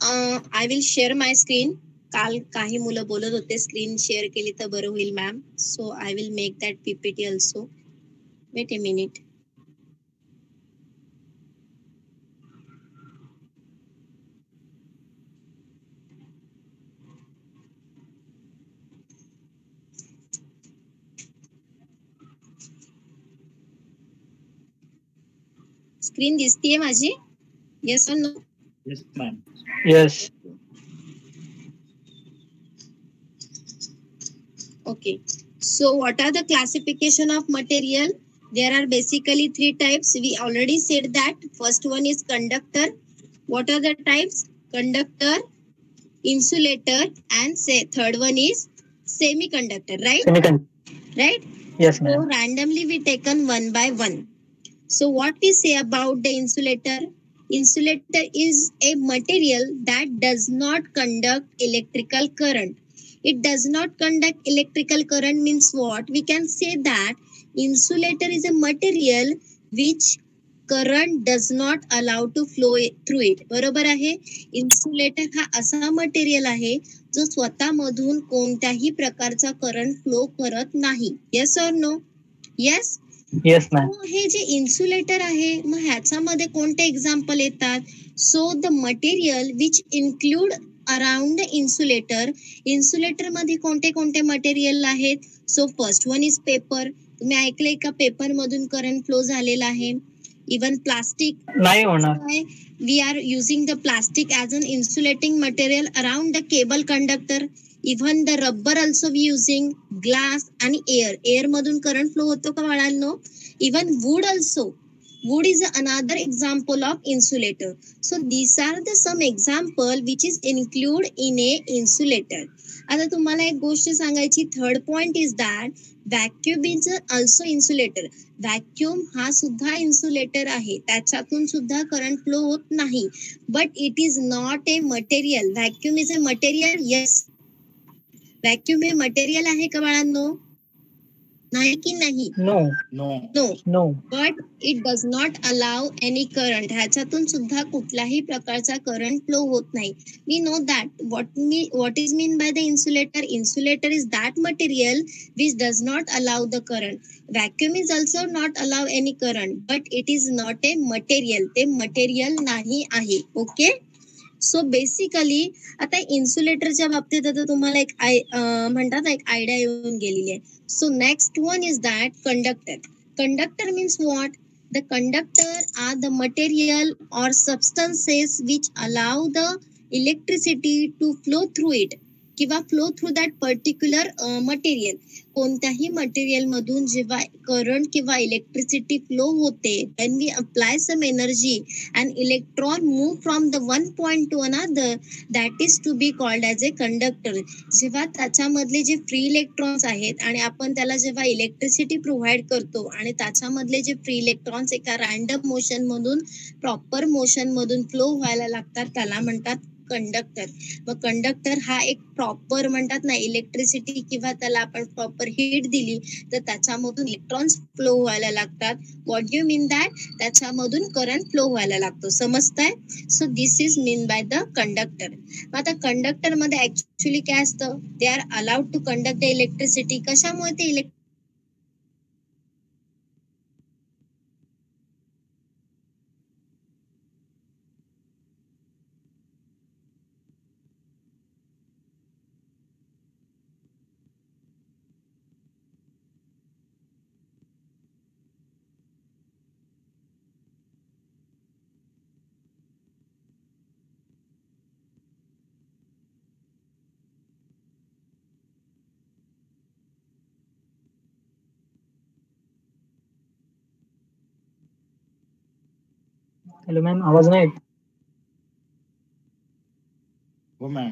I will share my screen. काल काही मुलं बोलत होते स्क्रीन शेअर केली तर बरं होईल ma'am. So I will make that PPT also. Wait a minute. Screen दिसतीये माझी? Yes or no? Yes, ma'am. Yes. Okay. So what are the classification of material? There are basically three types. We already said that. First one is conductor. What are the types? Conductor, insulator, and third one is semiconductor, right? Semiconductor. Right? Yes, So ma'am. randomly we taken one by one. So what we say about the insulator? Insulator is a material that does not conduct electrical current. It does not conduct electrical current means what? We can say that insulator is a material which current does not allow to flow through it. बरोबर आहे. Insulator हा असा material आहे जो स्वतःमधून कोणत्याही प्रकारचा current flow करत नाही. Yes or no? Yes. Yes, ma'am. हे जे इन्सुलेटर आहे मग ह्याच्यामध्ये कोणते एक्झाम्पल येतात? So the material which include around the insulator. Insulator मध्ये कोणते कोणते मटेरियल आहेत? So first one is paper. तुम्ही ऐकलंय का पेपर मधून करंट फ्लो झालेला आहे? इवन प्लास्टिक नाही होणार. We are using the plastic as an insulating material around the cable conductor. Even the rubber also we using glass आणि एअर मधून करंट फ्लो होतो का बाळांनो? Even wood also. Wood is another example of insulator. So these are the some example which is include in a insulator. आता तुम्हाला एक गोष्ट सांगायची. Third point is that vacuum is also insulator. Vacuum हा सुद्धा इन्सुलेटर आहे. त्याच्यातून सुद्धा करंट फ्लो होत नाही. But it is not a material. Vacuum is a material. Yes. Vacuum हे मटेरियल आहे का बाळांनो? नाही की नाही? No. No. No. No. But it does not allow any current. ह्याच्यातून सुद्धा कुठल्याही प्रकारचा करंट फ्लो होत नाही. We know that what is mean by the insulator. Insulator is that material which does not allow the current. Vacuum is also not allow any current but it is not a material. ते material नाही आहे. Okay. So basically आता इन्सुलेटरच्या बाबतीत आता तुम्हाला एक म्हणतात एक आयडिया येऊन गेलेली आहे. So next one is that conductor. Conductor means what? The conductor are the material or substances which allow the electricity to flow through it किंवा flow through that particular material. कोणत्याही मटेरियल मधून जेव्हा current किंवा electricity flow होते when we apply some energy and electron move from the one point to another, that is to be called as a conductor. जेव्हा त्याच्यामधले जे free electrons आहेत आणि आपण त्याला जेव्हा इलेक्ट्रिसिटी प्रोव्हाइड करतो आणि त्याच्यामधले जे फ्री इलेक्ट्रॉन्स एका रॅन्डम मोशन मधून प्रॉपर मोशन मधून फ्लो व्हायला लागतात त्याला म्हणतात कंडक्टर. मग कंडक्टर हा एक प्रॉपर म्हणतात ना इलेक्ट्रिसिटी किंवा त्याला आपण प्रॉपर हीट दिली तर त्याच्यामधून इलेक्ट्रॉन्स फ्लो व्हायला लागतात. What do mean that? त्याच्यामधून करंट फ्लो व्हायला लागतो. समजताय? So this is mean by the conductor. आता कंडक्टर मध्ये ऍक्च्युली काय असतं? They are allowed to conduct the electricity. कशामुळे ते हॅलो मॅम, आवाज नाही येत. हो मॅम.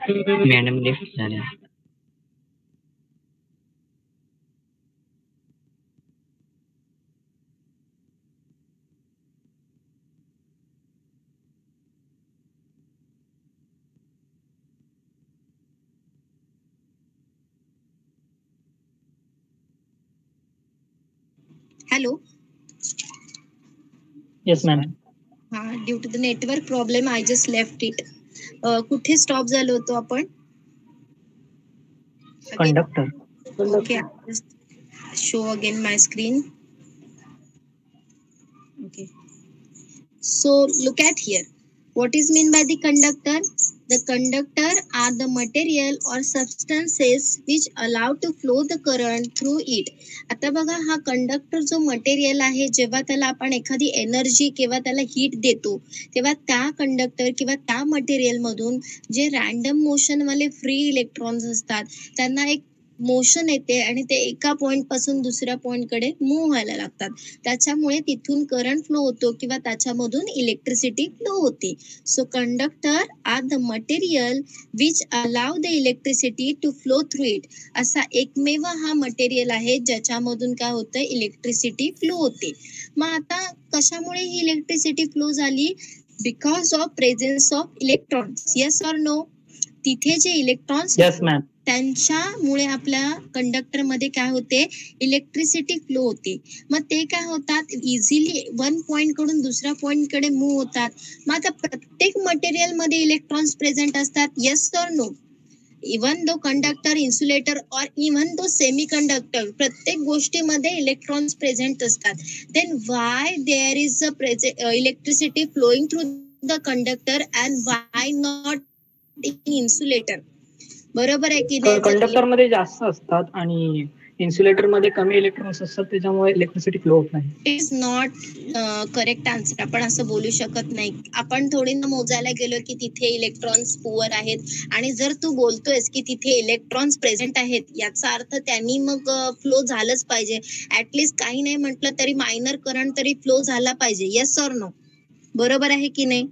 मॅडम लिफ्ट झाल्या. हॅलो. Yes ma'am. हा, due to the network problem I just left it. कुठे स्टॉप झालो होतो आपण? Conductor. Okay, I'll just show again my screen. Okay. So look at here. What is mean by the conductor? The conductor are the material or substances which allow to flow the current through it. आता बघा, हा conductor जो material आहे, जेव्हा त्याला आपण एखादी energy किंवा त्याला हीट देतो, तेव्हा त्या कंडक्टर किंवा त्या मटेरियल मधून जे रॅन्डम मोशन वाले फ्री इलेक्ट्रॉन्स असतात, त्यांना एक मोशन येते आणि ते एका पॉइंट पासून दुसऱ्या पॉइंट कडे मूव्ह व्हायला लागतात. त्याच्यामुळे तिथून करंट फ्लो होतो किंवा त्याच्यामधून इलेक्ट्रिसिटी फ्लो होते. So conductor are the material which allow the electricity to flow through it. असा एकमेव हा मटेरियल आहे ज्याच्यामधून काय होतं, इलेक्ट्रिसिटी फ्लो होते. मग आता कशामुळे ही इलेक्ट्रिसिटी फ्लो झाली? Because of presence of electrons. Yes or no? तिथे जे इलेक्ट्रॉन्स येस मॅम. त्यांच्यामुळे आपल्या कंडक्टर मध्ये काय होते, इलेक्ट्रिसिटी फ्लो होते. मग ते काय होतात, इझिली वन पॉइंट कडून दुसऱ्या पॉइंट कडे मूव्ह होतात. मग आता प्रत्येक मटेरियल मध्ये इलेक्ट्रॉन्स प्रेझेंट असतात. Yes or no? Even though conductor, insulator or even though semiconductor, प्रत्येक गोष्टीमध्ये इलेक्ट्रॉन्स प्रेझेंट असतात. Then why there is a electricity flowing through the conductor and why not in insulator? बरोबर आहे की नाही? Conductor मध्ये जास्त असतात आणि इन्सुलेटर मध्ये कमी इलेक्ट्रॉन्स असतात, त्याच्यामुळे इलेक्ट्रिसिटी फ्लो होत नाही. It is not correct answer. आपण असं बोलू शकत नाही. आपण थोडी ना मोजायला गेलो की तिथे इलेक्ट्रॉन्स पुअर आहेत, आणि जर तू बोलतोयस की तिथे इलेक्ट्रॉन्स प्रेझेंट आहेत, याचा अर्थ त्यांनी मग फ्लो झालंच पाहिजे. ऍटलिस्ट काही नाही म्हटलं तरी मायनर करंट तरी फ्लो झाला पाहिजे. Yes or no? बरोबर आहे की नाही?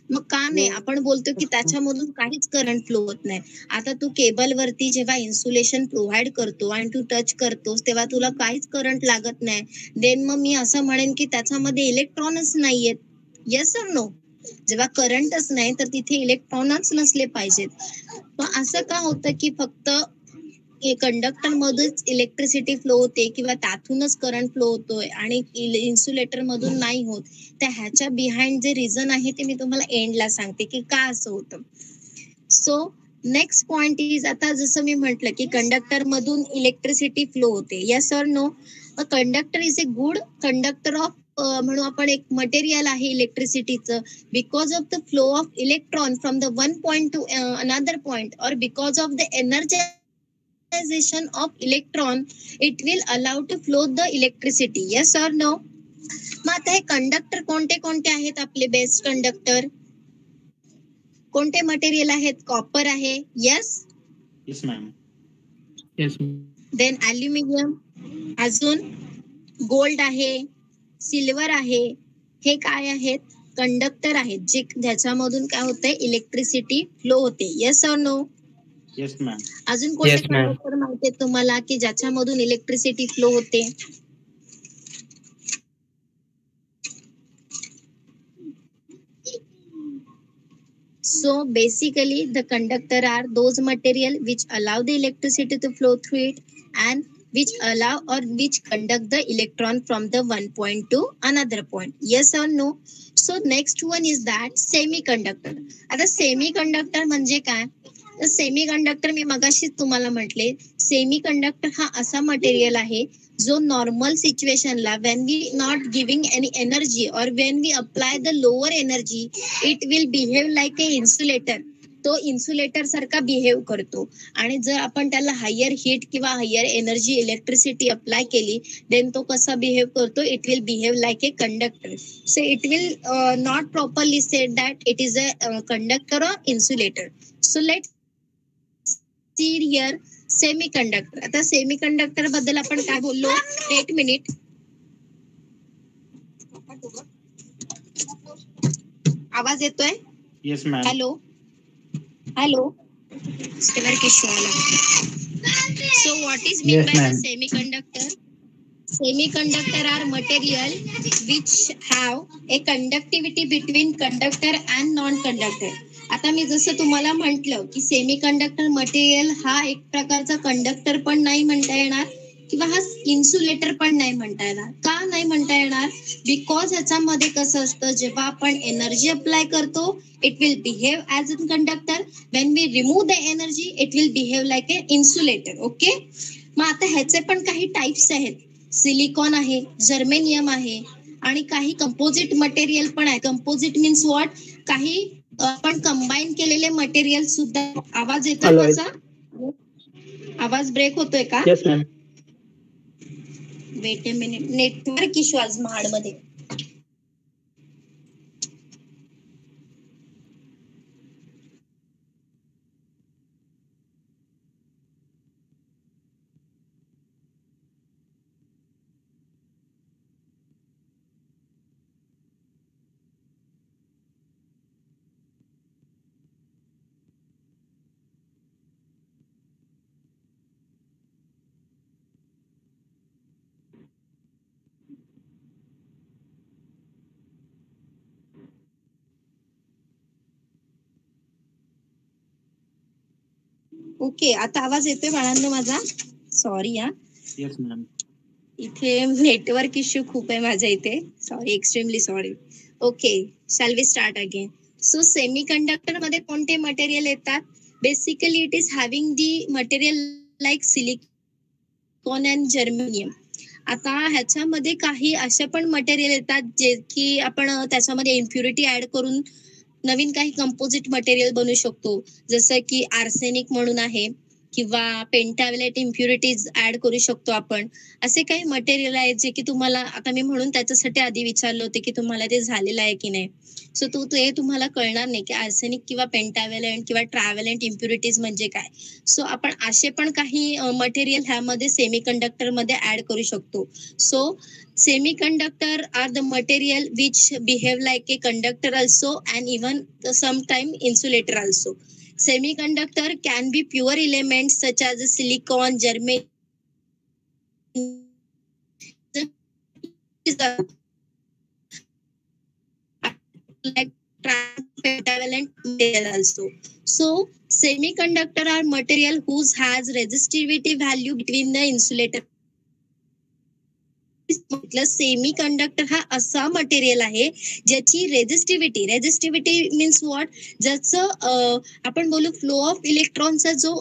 मग का नाही आपण बोलतो की त्याच्यामधून काहीच करंट फ्लो होत नाही? आता तू केबल वरती जेव्हा इन्सुलेशन प्रोव्हाइड करतो आणि तू टच करतोस, तेव्हा तुला काहीच करंट लागत नाही. देन मग मी असं म्हणेन की त्याच्यामध्ये इलेक्ट्रॉनच नाहीयेत. Yes or no? जेव्हा करंटच नाही तर तिथे इलेक्ट्रॉनच नसले पाहिजेत. मग असं का होतं की फक्त कंडक्टर मधूनच इलेक्ट्रिसिटी फ्लो होते किंवा त्यातूनच करंट फ्लो होतोय आणि इन्सुलेटर मधून नाही होत? तर ह्याच्या बिहाइंड जे रिझन आहे ते मी तुम्हाला एंडला सांगते की का असं होतं. सो नेक्स्ट पॉइंट इज, आता जसं मी म्हटलं की कंडक्टर मधून इलेक्ट्रिसिटी फ्लो होते. Yes or no? Conductor is a good conductor of म्हणू आपण एक मटेरियल आहे इलेक्ट्रिसिटीचं, because of the flow of electron from the one point to another point, or because of the energization of electron, it will allow to flow the electricity. Yes or no? मग आता हे conductor कोणते कोणते आहेत आपले best conductor? कोणते material आहेत? Copper आहे. Yes? Yes, ma'am. Yes. Then aluminium, अजून गोल्ड आहे, सिल्वर आहे. हे काय आहेत? कंडक्टर आहेत, जे ज्याच्यामधून काय होतंय, इलेक्ट्रिसिटी फ्लो होते. Yes or no? Yes, ma'am. अजून कोणते Yes, ma'am. कंडक्टर माहिती आहे तुम्हाला की ज्याच्यामधून इलेक्ट्रिसिटी फ्लो होते? So basically the conductor are those material which allow the electricity to flow through it and which allow or which conduct the electron from the one point to another point. Yes or no? So next one is that semiconductor. आता semiconductor म्हणजे काय? Semiconductor मी मगाशीच तुम्हाला म्हटले, semiconductor हा असा material आहे जो नॉर्मल सिच्युएशनला when we not giving any energy or when we apply the lower energy, it will behave like a insulator. तो इन्सुलेटर सारखा बिहेव करतो. आणि जर आपण त्याला हायर हीट किंवा हायर एनर्जी इलेक्ट्रिसिटी अप्लाय केली, देन तो कसा बिहेव करतो? It will behave like a conductor. So it will not properly said that it is a conductor or insulator. So let see here semiconductor. आता semiconductor बद्दल आपण काय बोललो? 1 minute. आवाज येतोय? Yes, ma'am. Hello. Hello. Network issue आला. So what is meant Yes, by the ma'am. semiconductor? Semiconductor are material which have a conductivity between conductor and non-conductor. आता मी जसं तुम्हाला म्हटलं की सेमीकंडक्टर मटेरियल हा एक प्रकारचा कंडक्टर पण नाही म्हणता येणार किंवा हा इन्सुलेटर पण नाही म्हणता येणार. का नाही म्हणता येणार? बिकॉज ह्याच्यामध्ये कसं असतं, जेव्हा आपण एनर्जी अप्लाय करतो it will behave as a conductor. When we remove the energy it will behave like a insulator. Okay. मग आता ह्याचे पण काही टाइप्स आहेत. सिलिकॉन आहे, जर्मेनियम आहे आणि काही कंपोजिट मटेरियल पण आहे. Composite means what? काही आपण कंबाईन केलेले मटेरियल सुद्धा. आवाज येतोय Alloys. माझा? आवाज ब्रेक होतोय का? Yes, ma'am. Weight a minute, network issue आज महाडमध्ये. ओके, आता आवाज येतोय बाळांनो माझा? सॉरी हा. Yes, ma'am. इथे नेटवर्क इश्यू खूप आहे माझ्या इथे. Sorry, extremely sorry. Okay, shall we start again. So semiconductor मध्ये कोणते मटेरियल येतात? Basically it is having the material like silicon and germanium. आता ह्याच्यामध्ये काही असे पण मटेरियल येतात जे की आपण त्याच्यामध्ये इम्प्युरिटी ऍड करून नवीन काही कंपोजिट मटेरियल बनवू शकतो. जसं की आर्सेनिक म्हणून आहे किंवा पेंटाव्हलेट इम्प्युरिटीज ऍड करू शकतो आपण. असे काही मटेरियल आहेत जे की तुम्हाला, आता मी म्हणून त्याच्यासाठी आधी विचारलं होते की तुम्हाला ते झालेलं आहे की नाही. सो ते तुम्हाला कळणार नाही की आर्सेनिक किंवा पेंटाव्हलेंट किंवा ट्रॅव्हलेंट इम्प्युरिटीज म्हणजे काय. सो आपण असे पण काही मटेरियल ह्यामध्ये सेमीकंडक्टर मध्ये ऍड करू शकतो. So semiconductor are the material which behave like a conductor also and even sometime insulator also. Semiconductor can be pure elements such as silicon, germanium, like pentavalent material also. So semiconductor are material whose has resistivity value between the insulator. म्हटलं semiconductor हा असा material आहे ज्याची resistivity means what? ज्याचं आपण बोलू flow of इलेक्ट्रॉनचा जो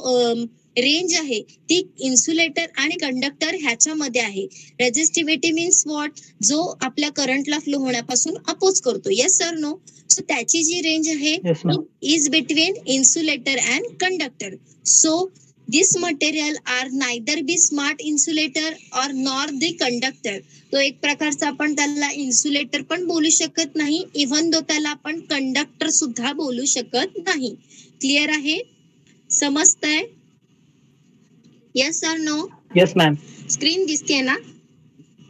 रेंज आहे ती इन्सुलेटर आणि कंडक्टर ह्याच्यामध्ये आहे. Resistivity means what? जो आपल्या करंटला फ्लो होण्यापासून अपोज करतो. Yes sir no? सो त्याची जी रेंज आहे Yes, ma'am. Is between insulator and conductor. So this material are neither be smart insulator or nor the conductor. तो एक प्रकारचा आपण त्याला इन्सुलेटर पण बोलू शकत नाही, इव्हन दो त्याला आपण कंडक्टर सुद्धा बोलू शकत नाही. क्लिअर आहे? समजतंय? Yes or no? Yes, ma'am. Screen दिसते ना?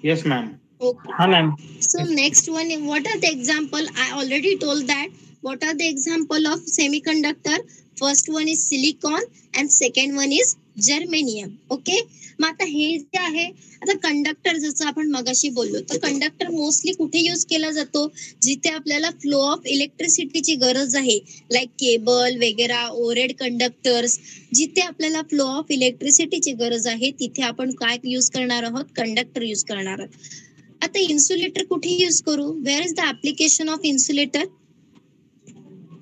Yes, ma'am. Okay. Ha, ma'am. So next one, what are the example? I already told that. What are the example of semiconductor? First one is silicon and second one is germanium. Okay. मग आता हे जे आहे, आता conductor जसं आपण मगाशी बोललो, तर कंडक्टर मोस्टली कुठे यूज केला जातो? जिथे आपल्याला फ्लो ऑफ इलेक्ट्रिसिटीची गरज आहे, लाईक केबल वगैरे, ओव्हरहेड कंडक्टर्स. जिथे आपल्याला फ्लो ऑफ इलेक्ट्रिसिटीची गरज आहे तिथे आपण काय यूज करणार आहोत? कंडक्टर यूज करणार आहोत. आता इन्सुलेटर कुठे यूज करू? Where is the application of insulator?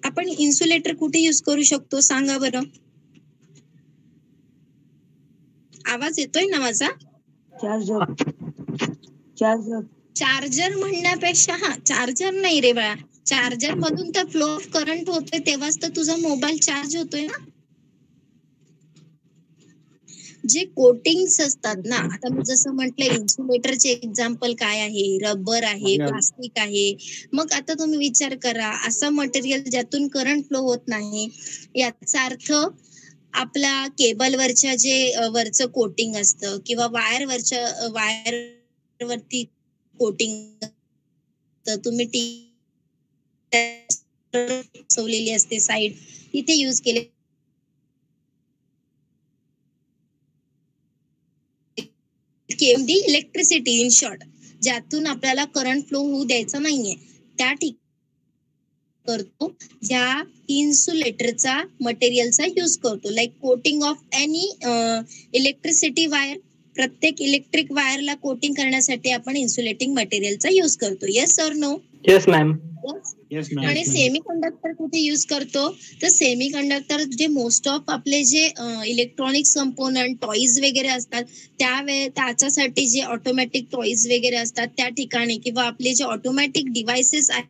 आपण इन्सुलेटर कुठे यूज करू शकतो सांगा बरं. आवाज येतोय ना माझा? चार्जर म्हणण्यापेक्षा, हा चार्जर नाही रे बाळा, चार्जर मधून तर फ्लो ऑफ करंट होतोय तेव्हाच तर तुझा मोबाईल चार्ज होतोय ना. जे कोटिंग्स असतात ना, आता मी जसं म्हटलं इन्सुलेटरचे एक्झाम्पल काय आहे? रबर आहे, प्लास्टिक आहे. मग आता तुम्ही विचार करा, असं मटेरियल ज्यातून करंट फ्लो होत नाही, याचा अर्थ आपला केबलवरच्या जे वरचं कोटिंग असतं किंवा वायरवरती कोटिंग, तुम्ही बसवलेली असते साईड, तिथे यूज केले दी इलेक्ट्रिसिटी इन शॉर्ट, ज्यातून आपल्याला करंट फ्लो होऊ द्यायचा नाहीये त्या ठिकाणी करतो, ज्या इन्सुलेटरचा मटेरियलचा यूज करतो. Like coating of any electricity wire, प्रत्येक इलेक्ट्रिक वायरला कोटिंग करण्यासाठी आपण इन्सुलेटिंग मटेरियलचा यूज करतो. Yes or no? Yes ma'am. Yes, ma'am. आणि सेमी कंडक्टर कुठे यूज करतो, तर सेमी कंडक्टर जे मोस्ट ऑफ आपले जे इलेक्ट्रॉनिक्स कंपोनंट टॉईज वगैरे असतात त्याच्यासाठी जे ऑटोमॅटिक टॉईज वगैरे असतात त्या ठिकाणी, किंवा आपले जे ऑटोमॅटिक डिव्हाइसेस आहेत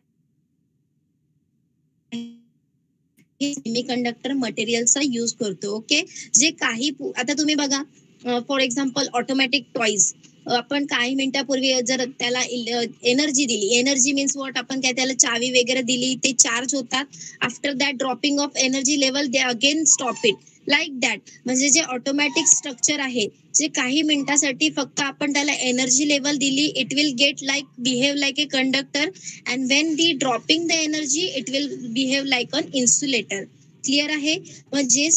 सेमी कंडक्टर मटेरियलचा यूज करतो. ओके, जे काही आता तुम्ही बघा, फॉर एक्झाम्पल ऑटोमॅटिक टॉईज, आपण काही मिनिटापूर्वी जर त्याला एनर्जी दिली, एनर्जी मीन्स वॉट, आपण काय त्याला चावी वगैरे दिली, ते चार्ज होतात. After that dropping of energy level they again stop it, like that. म्हणजे जे ऑटोमॅटिक स्ट्रक्चर आहे, जे काही मिनिटासाठी फक्त आपण त्याला एनर्जी लेवल दिली, it will get like behave like a conductor, and when the dropping the energy it will behave like an insulator. Clear आहे? म्हणजे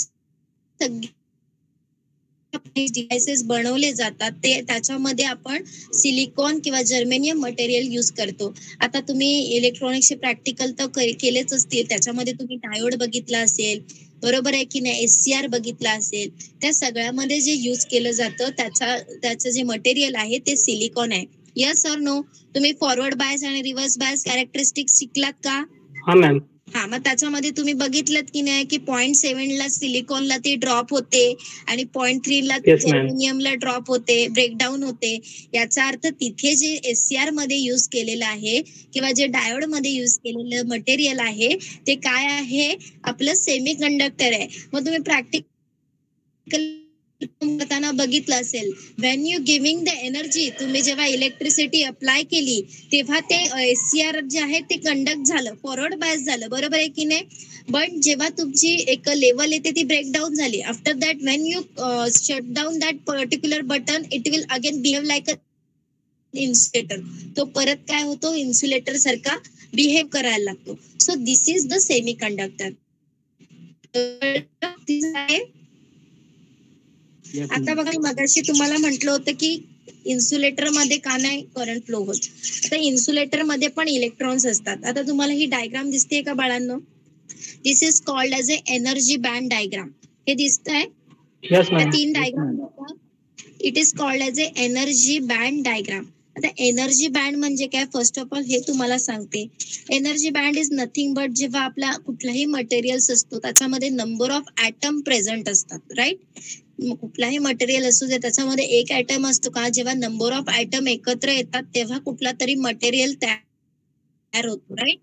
डिव्हाइसेस बनवले जातात ते त्याच्यामध्ये आपण सिलिकॉन किंवा जर्मेनियम मटेरियल यूज करतो. आता तुम्ही इलेक्ट्रॉनिक्सचे प्रॅक्टिकल तर केलेच असतील, त्याच्यामध्ये तुम्ही डायोड बघितला असेल, बरोबर आहे की नाही, SCR बघितला असेल. त्या सगळ्यामध्ये जे यूज केलं जातं त्याचं जे मटेरियल आहे ते सिलिकॉन आहे. यस और नो? तुम्ही फॉरवर्ड बायस आणि रिव्हर्स बायस कॅरेक्टरिस्टिक शिकलात का? हा मॅम. हा, मग त्याच्यामध्ये तुम्ही बघितलं की नाही की 0.7 ला सिलिकॉनला ते ड्रॉप होते आणि 0.3 ला जर्मेनियमला ड्रॉप होते, ब्रेकडाऊन होते. याचा अर्थ तिथे जे SCR मध्ये यूज केलेलं आहे किंवा जे डायोड मध्ये यूज केलेलं मटेरियल आहे ते काय आहे? आपलं सेमी कंडक्टर आहे. मग तुम्ही प्रॅक्टिकल करताना बघितलं असेल, when you giving the energy, तुम्ही जेव्हा इलेक्ट्रिसिटी अप्लाय केली तेव्हा ते SCR जे आहे ते कंडक्ट झालं, फॉरवर्ड बायस झालं, बरोबर आहे की नाही. बट जेव्हा तुमची एक लेवल येते ती ब्रेकडाऊन झाली, after that when you shut down that particular button it will again behave like a insulator. तो परत काय होतो? इन्सुलेटर सारखा बिहेव करायला लागतो. So this is the semi conductor. आता बघा, मगाशी तुम्हाला म्हटलं होतं की इन्सुलेटर मध्ये का नाही करंट फ्लो होत. आता इन्सुलेटर मध्ये पण इलेक्ट्रॉन्स असतात. आता तुम्हाला ही डायग्राम दिसते का बाळांनो? This is called as a energy band diagram. हे दिसतंय? त्या 3 डायग्राम दिसतात. It is called as a energy band diagram. आता एनर्जी बँड म्हणजे काय? फर्स्ट ऑफ ऑल हे तुम्हाला सांगते. Energy band is nothing but जेव्हा आपला कुठलाही मटेरियल्स असतो त्याच्यामध्ये नंबर ऑफ ॲटम प्रेझेंट असतात, राईट. कुठलाही मटेरियल असू दे त्याच्यामध्ये एक ॲटम असतो का? जेव्हा नंबर ऑफ ॲटम एकत्र येतात तेव्हा कुठला तरी मटेरियल तयार होतो, राईट.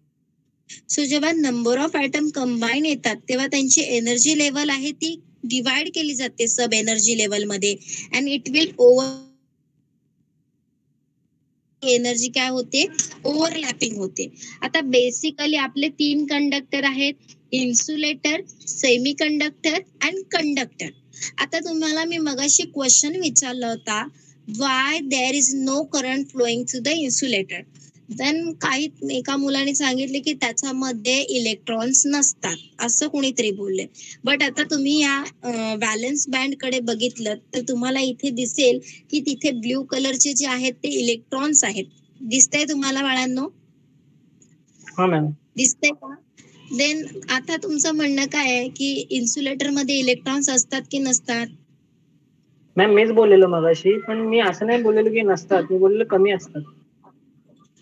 सो जेव्हा नंबर ऑफ ॲटम कंबाईन येतात तेव्हा त्यांची एनर्जी लेवल आहे ती डिवाइड केली जाते सब एनर्जी लेवल मध्ये, अँड इट विल एनर्जी काय होते? ओव्हरलॅपिंग होते. आता बेसिकली आपले 3 कंडक्टर आहेत, insulator, semiconductor and conductor. आता तुम्हाला मी मगाशी क्वेश्चन विचारला होता, why there is no current flowing through the insulator. Then काही एका मुलाने सांगितले की त्याच्यामध्ये इलेक्ट्रॉन्स नसतात, असं कोणीतरी बोलले. बट आता तुम्ही या व्हॅलन्स बँड कडे बघितलं तर तुम्हाला इथे दिसेल की तिथे ब्ल्यू कलरचे जे आहेत ते इलेक्ट्रॉन्स आहेत. दिसतंय तुम्हाला बाळांनो? हा मॅम. दिसतंय का? देन आता तुमचं म्हणणं काय आहे की इन्सुलेटर मध्ये इलेक्ट्रॉन्स असतात की नसतात? मॅम मीच बोललेलो मगाशी, पण मी असं नाही बोललेलो की नसतात, मी बोललेलो कमी असतात.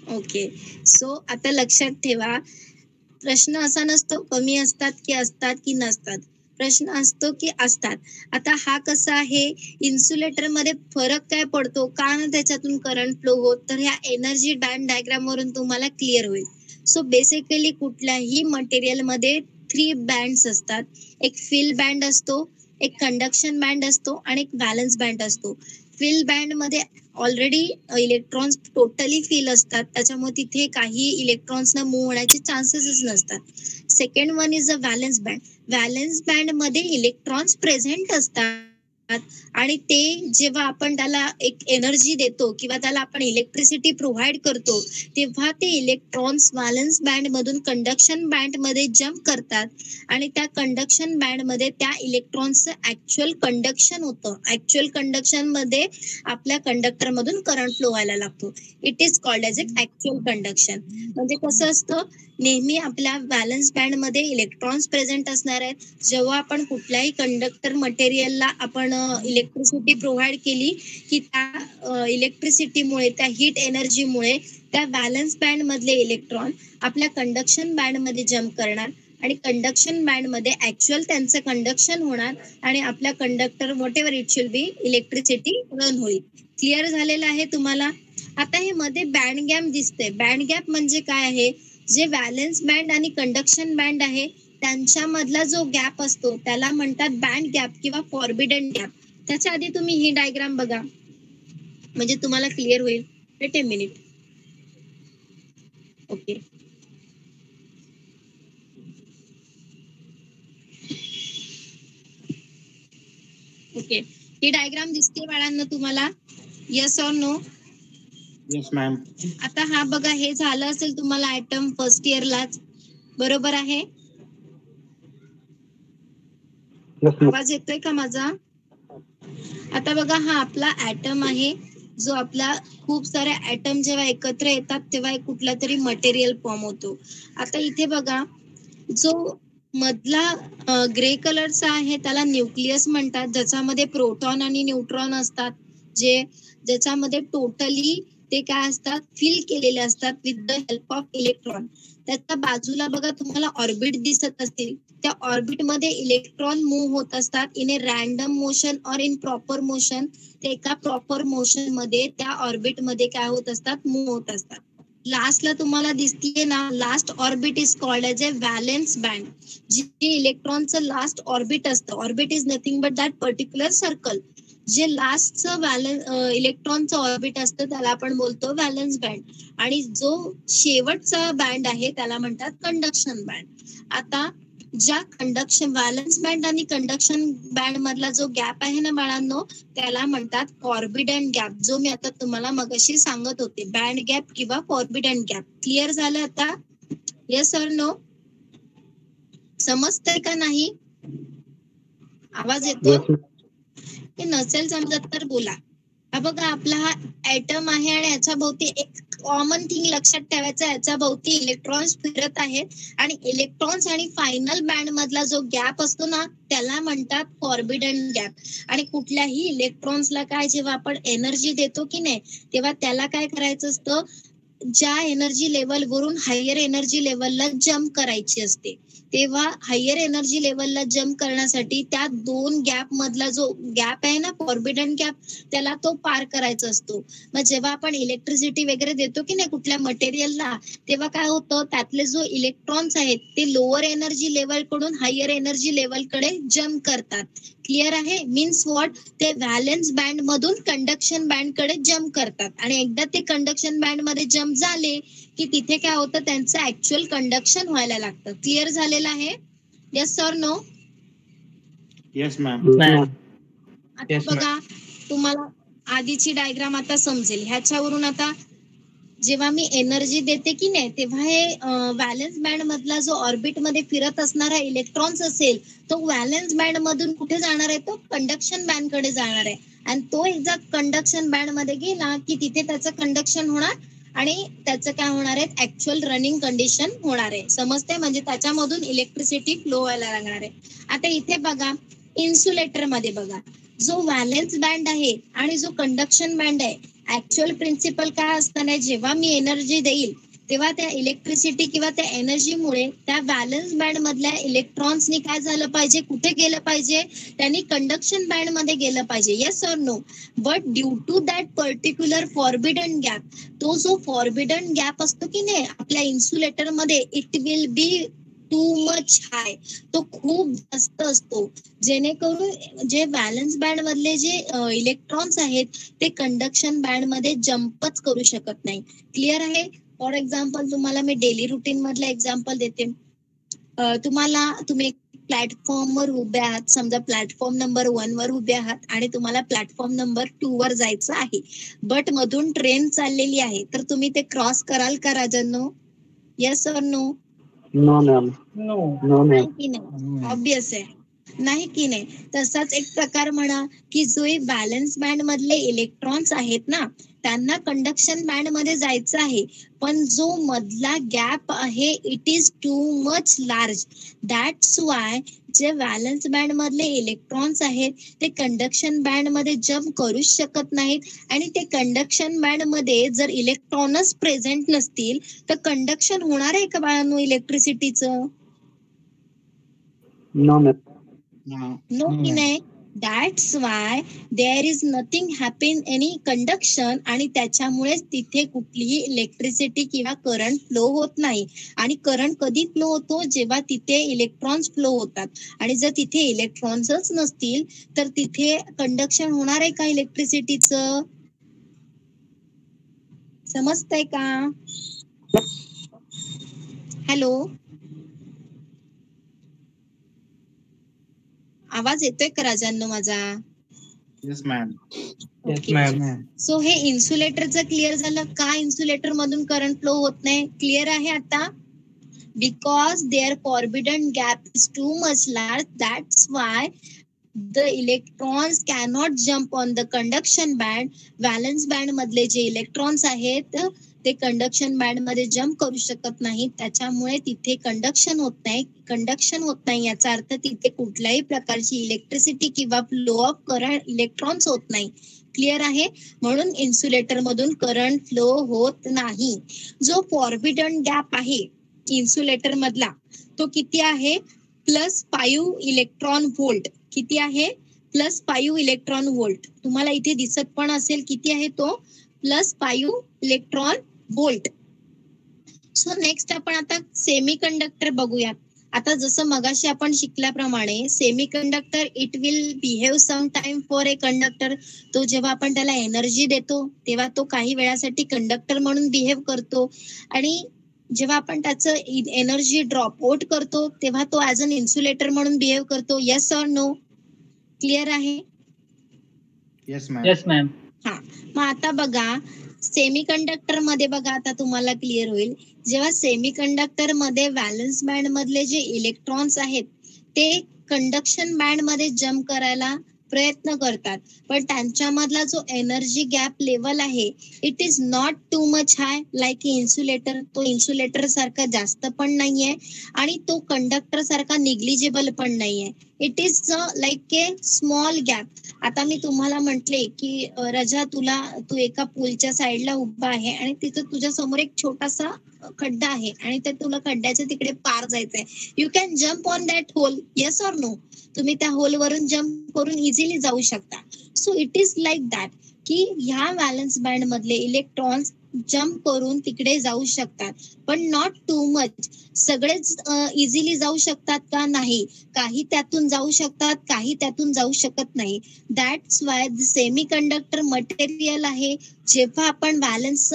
ओके, सो आता लक्षात ठेवा, प्रश्न असा नसतो कमी असतात की नसतात, प्रश्न असतो की असतात. आता हा कसा आहे, इन्सुलेटर मध्ये फरक काय पडतो, का ना त्याच्यातून करंट फ्लो होत, तर ह्या एनर्जी बँड डायग्राम वरून तुम्हाला क्लिअर होईल. सो बेसिकली कुठल्याही मटेरियल मध्ये 3 बँड्स असतात. एक फिल बँड असतो, एक कंडक्शन बँड असतो आणि एक व्हॅलन्स बँड असतो. फिल बँड मध्ये ऑलरेडी इलेक्ट्रॉन्स टोटली फिल असतात, त्याच्यामुळे तिथे काही इलेक्ट्रॉन्सना मूव्ह होण्याचे चान्सेसच नसतात. Second one is a valence band. Valence band मध्ये इलेक्ट्रॉन्स प्रेझेंट असतात असतात आणि ते जेव्हा आपण त्याला एक एनर्जी देतो किंवा त्याला आपण इलेक्ट्रिसिटी प्रोव्हाइड करतो तेव्हा ते इलेक्ट्रॉन्स व्हॅलन्स बँड मधून कंडक्शन बँड मध्ये जम्प करतात आणि त्या कंडक्शन बँड मध्ये त्या इलेक्ट्रॉन्सचं ऍक्च्युअल कंडक्शन होतं. ऍक्च्युअल कंडक्शन मध्ये आपल्या कंडक्टर मधून करंट फ्लो व्हायला लागतो. It is called as actual conduction. म्हणजे कसं असतं, नेहमी आपल्या व्हॅलन्स बँड मध्ये इलेक्ट्रॉन्स प्रेझेंट असणार आहेत. जेव्हा आपण कुठल्याही कंडक्टर मटेरियलला आपण इलेक्ट्रिसिटी प्रोव्हाइड केली की त्या इलेक्ट्रिसिटीमुळे, त्या हीट एनर्जीमुळे त्या व्हॅलन्स बँड मधले इलेक्ट्रॉन आपल्या कंडक्शन बँड मध्ये जम्प करणार आणि कंडक्शन बँड मध्ये ऍक्च्युअल त्यांचं कंडक्शन होणार आणि आपल्या conductor what ever it should be electricity run होईल. क्लिअर झालेलं आहे तुम्हाला? आता हे मध्ये बँड गॅप दिसतंय. बँड गॅप म्हणजे काय आहे? जे व्हॅलन्स बँड आणि कंडक्शन बँड आहे त्यांच्यामधला जो गॅप असतो त्याला म्हणतात बँड गॅप किंवा फॉरबिडन गॅप. त्याच्या आधी तुम्ही ही डायग्राम बघा म्हणजे तुम्हाला क्लिअर होईल. Wait a minute. Okay, okay, ही डायग्राम दिसते बाळांना तुम्हाला? Yes or no? Yes, ma'am. आता हा बघा, हे झालं असेल तुम्हाला ऍटम फर्स्ट इयरलाच, बरोबर आहे? आवाज येतोय का माझा? आता बघा, हा आपला ऍटम आहे जो आपला खूप सारे ऍटम जेव्हा एकत्र येतात तेव्हा एक कुठला तरी मटेरियल फॉर्म होतो. आता इथे बघा, जो मधला ग्रे कलरचा आहे त्याला न्यूक्लियस म्हणतात, ज्याच्यामध्ये प्रोटॉन आणि न्यूट्रॉन असतात, ज्याच्यामध्ये टोटली ते काय असतात, फिल केलेले असतात with the help of electron. त्याच्या बाजूला बघा तुम्हाला ऑर्बिट दिसत असतील. त्या ऑर्बिट मध्ये इलेक्ट्रॉन मूव्ह होत असतात in A random motion or in proper motion. ते एका प्रॉपर मोशन मध्ये त्या ऑर्बिट मध्ये काय होत असतात, मूव्ह होत असतात. लास्टला तुम्हाला दिसतीये ना, last orbit is called as a valence band. जे इलेक्ट्रॉनचं लास्ट ऑर्बिट असतं, orbit is nothing but that particular circle. जे लास्टचं इलेक्ट्रॉनचं ऑर्बिट असतं त्याला आपण बोलतो व्हॅलन्स बँड आणि जो शेवटचा बँड आहे त्याला म्हणतात कंडक्शन बँड. आता ज्या कंडक्शन व्हॅलन्स बँड आणि कंडक्शन बँड मधला जो गॅप आहे ना बाळांनो, त्याला म्हणतात फॉरबिडन गॅप, जो मी आता तुम्हाला मगाशी सांगत होते, बँड गॅप किंवा फॉरबिडन गॅप. क्लिअर झालं आता? Yes or no? समजतंय का नाही? आवाज येतो? हे नसेल समजत तर बोला. हा बघा, आपला हा ऍटम आहे आणि याच्या भोवती एक कॉमन थिंग लक्षात ठेवायचं, याच्या भोवती इलेक्ट्रॉन्स फिरत आहेत आणि इलेक्ट्रॉन्स आणि फायनल बँड मधला जो गॅप असतो ना त्याला म्हणतात फॉरबिडन गॅप. आणि कुठल्याही इलेक्ट्रॉन्सला काय, जेव्हा आपण एनर्जी देतो की नाही तेव्हा त्याला काय करायचं असतं, ज्या एनर्जी लेवल वरून हायर एनर्जी लेवलला जम्प करायची असते, तेव्हा हायर एनर्जी लेवलला जम्प करण्यासाठी त्या दोन गॅप मधला जो गॅप आहे ना, फॉरबिडन गॅप, त्याला तो पार करायचा असतो. मग जेव्हा आपण इलेक्ट्रिसिटी वगैरे देतो की नाही कुठल्या मटेरियलला, तेव्हा काय होतं, त्यातले जो इलेक्ट्रॉन्स आहेत ते लोअर एनर्जी लेवल कडून हायर एनर्जी लेवल कडे जम्प करतात. क्लिअर आहे? मीन्स व्हॉट, ते व्हॅलन्स बँड मधून कंडक्शन बँड कडे जम्प करतात आणि एकदा ते कंडक्शन बँड मध्ये जम्प झाले की तिथे काय होतं, त्यांचं ऍक्च्युअल कंडक्शन व्हायला लागतं. क्लिअर झालेलं आहे? Yes or no? Yes, ma'am. आता बघा, तुम्हाला आधीची डायग्राम आता समजेल. ह्याच्यावरून आता जेव्हा मी एनर्जी देते की नाही तेव्हा हे व्हॅलन्स बँड मधला जो ऑर्बिट मध्ये फिरत असणारा इलेक्ट्रॉन्स असेल तो व्हॅलन्स बँड मधून कुठे जाणार आहे, तो कंडक्शन बँड कडे जाणार आहे आणि तो एकदा कंडक्शन बँड मध्ये गेला की तिथे त्याचं कंडक्शन होणार आणि त्याचं काय होणार आहे, ऍक्च्युअल रनिंग कंडिशन होणार आहे. समजते? म्हणजे त्याच्यामधून इलेक्ट्रिसिटी फ्लो व्हायला लागणार आहे. आता इथे बघा, इन्सुलेटर मध्ये बघा, जो व्हॅलन्स बँड आहे आणि जो कंडक्शन बँड आहे, ऍक्च्युअल प्रिन्सिपल काय असताना, जेव्हा मी एनर्जी देईल तेव्हा त्या इलेक्ट्रिसिटी किंवा त्या एनर्जीमुळे त्या व्हॅलन्स बँड मधल्या इलेक्ट्रॉन्सनी काय झालं पाहिजे, कुठे गेलं पाहिजे, त्यांनी कंडक्शन बँड मध्ये गेलं पाहिजे. Yes or no? But due to that particular forbidden gap, तो जो फॉरबिडन गॅप असतो की नाही आपल्या इन्सुलेटर मध्ये, it will be too much hi, तो खूप जास्त असतो, जेणेकरून जे व्हॅलन्स बँड मधले जे इलेक्ट्रॉन्स आहेत ते कंडक्शन बँड मध्ये जम्पच करू शकत नाही. क्लिअर आहे? फॉर एक्झाम्पल तुम्हाला मी डेली रुटीन मधलं एक्झाम्पल देते. तुम्ही प्लॅटफॉर्मवर उभे आहात, समजा प्लॅटफॉर्म नंबर 1 वर उभे आहात आणि तुम्हाला प्लॅटफॉर्म नंबर 2 वर जायचं आहे, बट मधून ट्रेन चाललेली आहे, तर तुम्ही ते क्रॉस कराल का राजांनो? Yes or no? No ma'am. No नाही मॅम. की नाही? ऑब्विस आहे, नाही की नाही? तसाच एक प्रकार म्हणा की जो बॅलन्स बँड मधले इलेक्ट्रॉन्स आहेत ना, त्यांना कंडक्शन बँड मध्ये जायचं आहे, पण जो मधला गॅप आहे it is too much large. That's Y जे व्हॅलन्स बँड मधले इलेक्ट्रॉन्स आहेत ते कंडक्शन बँड मध्ये जम्प करूच शकत नाहीत. आणि ते कंडक्शन बँड मध्ये जर इलेक्ट्रॉनच प्रेझेंट नसतील तर कंडक्शन होणार आहे का बाळांनो इलेक्ट्रिसिटीचं? No ma'am. नो की नाही? That's why there is nothing happen any conduction, आणि त्याच्यामुळे तिथे कुठलीही इलेक्ट्रिसिटी किंवा करंट फ्लो होत नाही. आणि करंट कधी फ्लो होतो? जेव्हा तिथे इलेक्ट्रॉन्स फ्लो होतात. आणि जर तिथे इलेक्ट्रॉन्सच नसतील तर तिथे कंडक्शन होणार आहे का इलेक्ट्रिसिटीचं? समजतंय का? हॅलो, आवाज येतोय का राजांनो माझा? Yes, ma'am. Yes, ma'am. So हे इन्सुलेटरचं क्लिअर झालं का? इन्सुलेटर मधून करंट फ्लो होत नाही. क्लिअर आहे आता? Because there forbidden gap is too much large, that's why the electrons cannot jump on the conduction band. Valence band मधले जे इलेक्ट्रॉन्स आहेत ते कंडक्शन बँड मध्ये जम्प करू शकत नाही, त्याच्यामुळे तिथे कंडक्शन होत नाही. कंडक्शन होत नाही याचा अर्थ तिथे कुठल्याही प्रकारची इलेक्ट्रिसिटी किंवा फ्लो ऑफ करंट इलेक्ट्रॉन्स होत नाही. क्लिअर आहे? म्हणून इन्सुलेटर मधून करंट फ्लो होत नाही. जो फॉरबिडन गॅप आहे इन्सुलेटर मधला तो किती आहे? +5 इलेक्ट्रॉन व्होल्ट. किती आहे? +5 इलेक्ट्रॉन व्होल्ट. तुम्हाला इथे दिसत पण असेल किती आहे तो? +5 इलेक्ट्रॉन व्होल्ट. सो नेक्स्ट आपण आता सेमी कंडक्टर बघूयात. आता जसं मगाशी आपण शिकल्याप्रमाणे semi conductor it will behave some time for a conductor. तो जेव्हा आपण त्याला एनर्जी देतो तेव्हा तो काही वेळासाठी कंडक्टर म्हणून बिहेव करतो, आणि जेव्हा आपण त्याचं एनर्जी ड्रॉप आउट करतो तेव्हा तो ऍज अन इन्सुलेटर म्हणून बिहेव करतो. Yes or no? क्लिअर आहे? Yes, ma'am. Yes, ma'am. हा, मग आता बघा सेमी कंडक्टर मध्ये बघा, आता तुम्हाला क्लिअर होईल. जेव्हा सेमी कंडक्टर मध्ये व्हॅलन्स बँड मधले जे इलेक्ट्रॉन्स आहेत ते कंडक्शन बँड मध्ये जम्प करायला प्रयत्न करतात, पण त्यांच्यामधला जो एनर्जी गॅप लेवल आहे it is not too much hi like insulator. तो इन्सुलेटर सारखा जास्त पण नाहीये आणि तो कंडक्टर सारखा निग्लिजिबल पण नाहीये. It is like A small gap. आता मी तुम्हाला म्हटले की रजा तू एका पूलच्या साईडला उभा आहे आणि तिथं तुझ्या समोर एक छोटासा खड्डा आहे आणि ते तुला खड्ड्याच्या तिकडे पार जायचंय. You can jump on that hole. Yes or no? तुम्ही त्या होल वरून जम्प करून इझिली जाऊ शकता. So it is like that की ह्या व्हॅलन्स बँड मधले इलेक्ट्रॉन्स जम्प करून तिकडे जाऊ शकतात, पण नॉट टू मच. सगळेच इझिली जाऊ शकतात का? नाही. काही त्यातून जाऊ शकतात, काही त्यातून जाऊ शकत नाही. That's why semiconductor material आहे. जेव्हा आपण व्हॅलन्स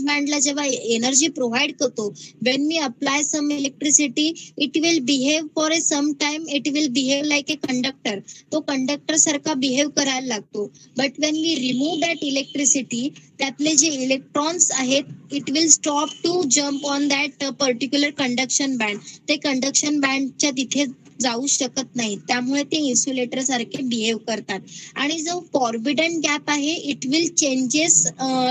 बँडला जेव्हा एनर्जी प्रोव्हाइड करतो, when we apply some electricity it will behave for a some time, it will behave like a conductor. तो कंडक्टर सारखा बिहेव करायला लागतो. But when we remove that electricity, त्यातले जे इलेक्ट्रॉन्स आहेत it will stop to jump on that particular conduction band. ते conduction बँडच्या तिथे जाऊ शकत नाही, त्यामुळे ते इन्सुलेटर सारखे बिहेव करतात. आणि जो फॉरबिडन गॅप आहे इट विल चेंजेस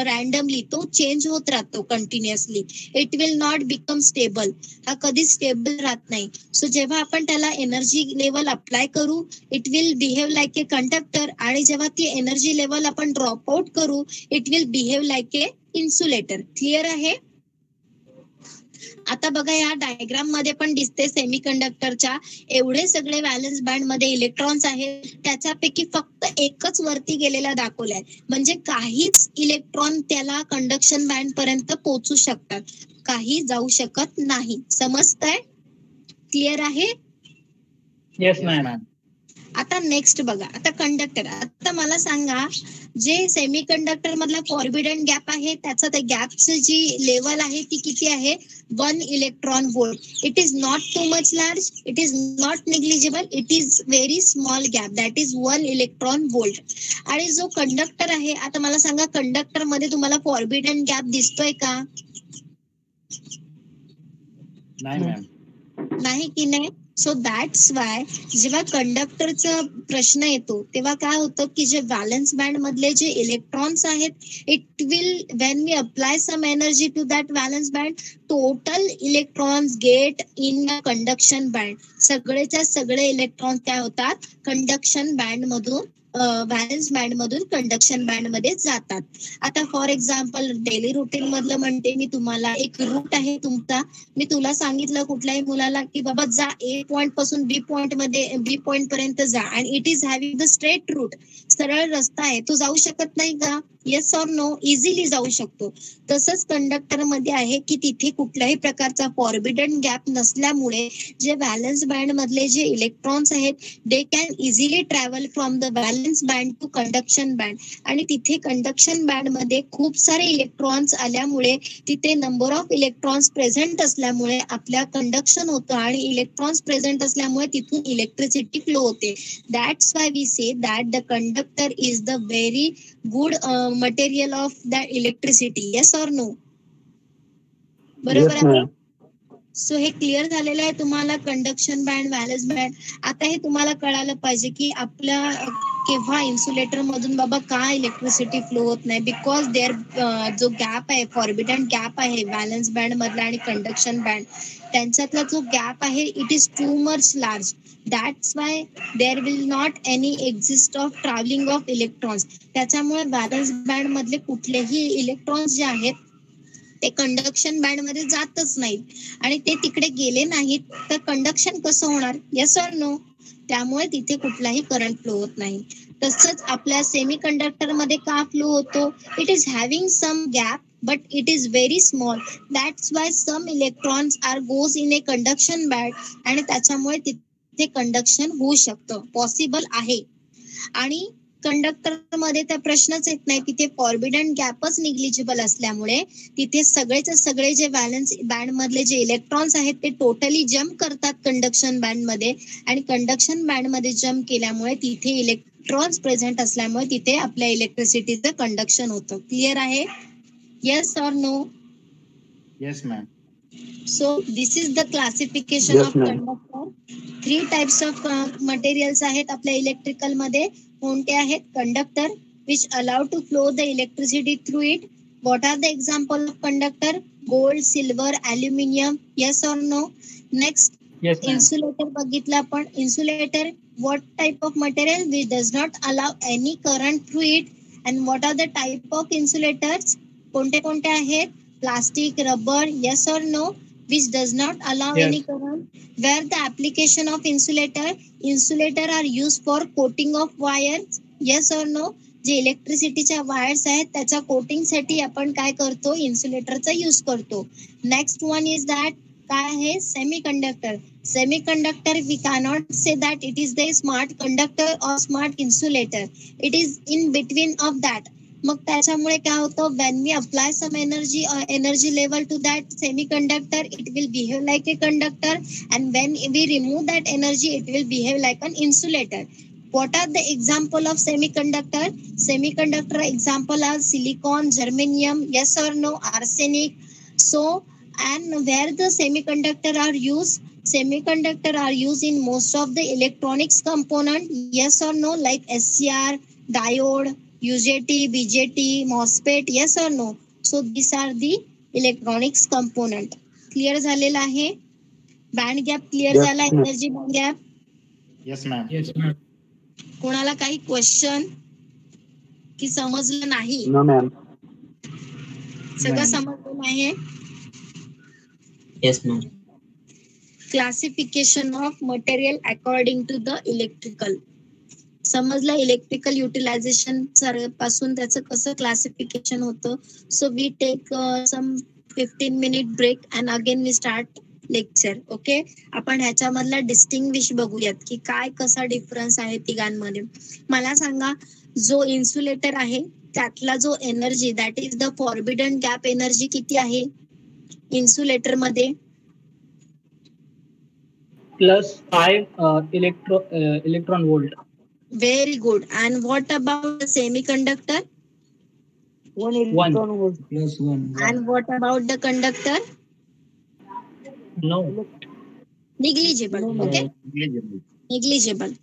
रॅन्डमली. तो चेंज होत राहतो continuously. It will not become stable. हा कधीच स्टेबल राहत नाही. सो जेव्हा आपण त्याला एनर्जी लेवल अप्लाय करू it will behave like a conductor, आणि जेव्हा ती एनर्जी लेवल आपण ड्रॉप आउट करू it will behave like a insulator. Clear आहे? आता बघा या डायग्राम मध्ये पण दिसते सेमी कंडक्टरच्या एवढे सगळे व्हॅलन्स बँड मध्ये इलेक्ट्रॉन्स आहेत, त्याच्यापैकी फक्त एकच वरती गेलेला दाखवलाय. म्हणजे काहीच इलेक्ट्रॉन त्याला कंडक्शन बँड पर्यंत पोहोचू शकतात, काही जाऊ शकत नाही. समजतंय? क्लिअर आहे? Yes, Yes, ma'am. ma'am. आता नेक्स्ट बघा, आता कंडक्टर. आता मला सांगा जे सेमीकंडक्टर मधला फॉरबिडन गॅप आहे त्याचा त्या गॅपची जी लेवल आहे ती किती आहे 1 electron volt. It is not too much large, it is not negligible, it is very small gap, that is 1 electron volt. आणि जो कंडक्टर आहे, आता मला सांगा कंडक्टर मध्ये तुम्हाला फॉरबिडन गॅप दिसतोय का? नाही मॅम. नाही की नाही. सो दॅट्स वाय जेव्हा कंडक्टरचा प्रश्न येतो तेव्हा काय होतं की जे व्हॅलन्स बँड मधले जे इलेक्ट्रॉन्स आहेत, it will when we apply some energy to that valence band, total electrons get in a conduction band. सगळेच्या सगळे इलेक्ट्रॉन काय होतात कंडक्शन बँड मधून व्हॅलन्स बँड मधून कंडक्शन बँड मध्ये जातात. आता फॉर एक्झाम्पल डेली रुटीन मधलं म्हणते मी तुम्हाला, एक रूट आहे तुमचा, मी तुला सांगितलं कुठल्याही मुलाला की बाबा जा ए पॉइंट पासून बी पॉइंट मध्ये बी पॉइंट पर्यंत जा, आणि it is having the straight route, सरळ रस्ता आहे, तो जाऊ शकत नाही का? Yes or no? इझिली जाऊ शकतो. तसंच कंडक्टर मध्ये आहे की तिथे कुठल्याही प्रकारचा फॉरबिडन गॅप नसल्यामुळे जे व्हॅलन्स बँड मधले जे इलेक्ट्रॉन्स आहेत they can easily travel from the valence band to conduction band. आणि तिथे कंडक्शन बँड मध्ये खूप सारे इलेक्ट्रॉन्स आल्यामुळे, तिथे नंबर ऑफ इलेक्ट्रॉन्स प्रेझेंट असल्यामुळे आपल्या कंडक्शन होतं, आणि इलेक्ट्रॉन्स प्रेझेंट असल्यामुळे तिथून इलेक्ट्रिसिटी फ्लो होते. That's why we say that the conductor is the very good material of the electricity. Yes or no? बरोबर Yes, आहे. ma'am. सो हे क्लिअर झालेलं आहे तुम्हाला कंडक्शन बँड, व्हॅलन्स बँड. आता हे तुम्हाला कळालं पाहिजे की आपल्या केव्हा इन्सुलेटर मधून बाबा का इलेक्ट्रिसिटी फ्लो होत नाही, बिकॉज देअर जो गॅप आहे, फॉरबिडन गॅप आहे व्हॅलन्स बँड मधला आणि कंडक्शन बँड, त्यांच्यातला जो गॅप आहे it is too much large. That's why there will not any exist of travelling of electrons. त्याच्यामुळे व्हॅलन्स बँड मधले कुठलेही इलेक्ट्रॉन्स जे आहेत ते कंडक्शन बँड मध्ये जातच नाहीत, आणि ते तिकडे गेले नाहीत तर कंडक्शन कसं होणार? Yes or no? त्यामुळे तिथे कुठलाही करंट फ्लो होत नाही. तसंच आपल्या सेमी कंडक्टर मध्ये का फ्लो होतो? It is having some gap but it is very small. That's why some electrons are goes in a conduction band, आणि त्याच्यामुळे तिथे कंडक्शन होऊ शकतं, पॉसिबल आहे. आणि कंडक्टर मध्ये त्या प्रश्नच येत नाही, तिथे फॉरबिडन गॅपच निग्लिजिबल असल्यामुळे तिथे सगळेचे सगळे जे व्हॅलन्स बँड मधले जे इलेक्ट्रॉन्स आहेत ते टोटली जम्प करतात कंडक्शन बँड मध्ये, आणि कंडक्शन बँड मध्ये जम्प केल्यामुळे तिथे इलेक्ट्रॉन्स प्रेझेंट असल्यामुळे तिथे आपल्या इलेक्ट्रिसिटीचं कंडक्शन होतं. क्लिअर आहे? Yes or no? Yes, ma'am. So this is the classification Yes, of ma'am. conductor. 3 types of materials आहेत आपल्या इलेक्ट्रिकल मध्ये. कोणते आहेत? Conductor which allow to flow the electricity through it. What are the example of conductor? Gold, silver, aluminium. Yes or no? Next, Yes, ma'am. insulator बघितलं आपण. Insulator, what type of material which does not allow any current through it? And what are the type of insulators? कोणते कोणते आहेत? Plastic, rubber. Yes or no? Which does not allow Yes. any current. Where the application of insulator are used for coating of wires. Yes or no? जे इलेक्ट्रिसिटीच्या wires आहेत त्याच्या coating साठी आपण काय करतो? इन्सुलेटरचा यूज करतो. नेक्स्ट वन इज दॅट काय आहे? Semi conductor. Semi conductor we cannot say that it is the smart conductor और smart insulator. It is in between of that. मग त्याच्यामुळे काय होतं? When we apply some energy level to that semi conductor it will behave like a conductor, and when we remove that energy it will behave like an insulator. What are the example of semiconductor? Semiconductor example are silicon, germanium. Yes or no? Arsenic. So, and where the semiconductor are used? Semiconductor are used in most of the electronics component. Yes or no? Like SCR, diode, UJT, BJT, MOSFET. Yes or no? So these are the electronics component. Clear झालेला आहे? Band gap clear Yes, झाला? ma'am. Energy band gap. Yes, ma'am. Yes, ma'am. कोणाला काही question की समजलं नाही? No, ma'am. सगळं नाही. समजलं आहे? Yes, ma'am. Classification of material according to the electrical. समजलं इलेक्ट्रिकल युटिलायझेशन पासून त्याचं कसं क्लासिफिकेशन होतं. So we take some 15 minute break and again we start lecture. Okay, आपण ह्याच्यामधला डिस्टिंग्विश बघूयात की काय कसा डिफरन्स आहे तिघांमध्ये. मला सांगा, जो इन्सुलेटर आहे त्यातला जो energy that is the forbidden gap energy किती आहे इन्सुलेटर मध्ये? +5 electron volt. Very good. And what about the semiconductor? 1 electron volt. +1. And what about the conductor? No. Negligible. No. Okay, Negligible. negligible.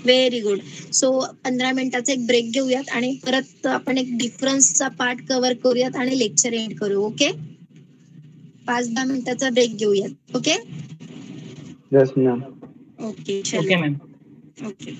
Very good. So 15 मिनिटाचा एक break घेऊयात आणि परत आपण एक डिफरन्सचा पार्ट कव्हर करूयात आणि लेक्चर एंड करू. ओके, 5-10 मिनिटाचा ब्रेक घेऊयात. Okay Yes, ma'am. Okay okay ma'am. Okay.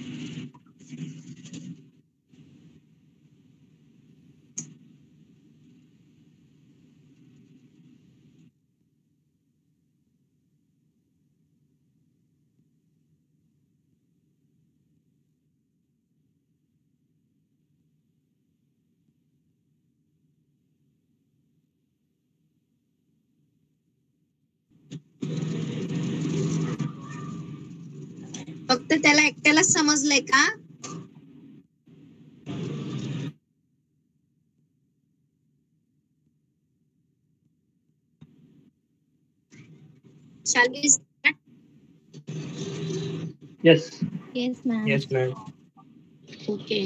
फक्त त्याला एकट्यालाच समजलंय का? Shall we start? Yes. Yes, ma'am. Ma'am. Okay,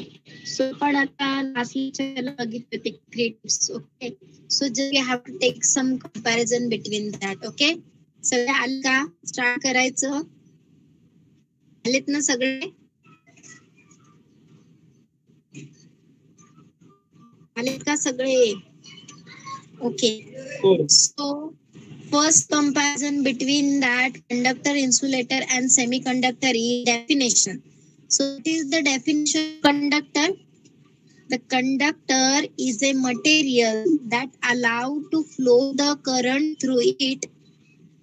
so पण आता लास्टला बघितलं ते creatives. Okay, so just we have to take some comparison between that. Okay, सगळे आले का? स्टार्ट करायचं. आलेत ना सगळे? आलेत का सगळे? Okay, so first comparison between that conductor, insulator and semiconductor is definition. So what is the definition of conductor? The conductor is a material that allow to flow the current through it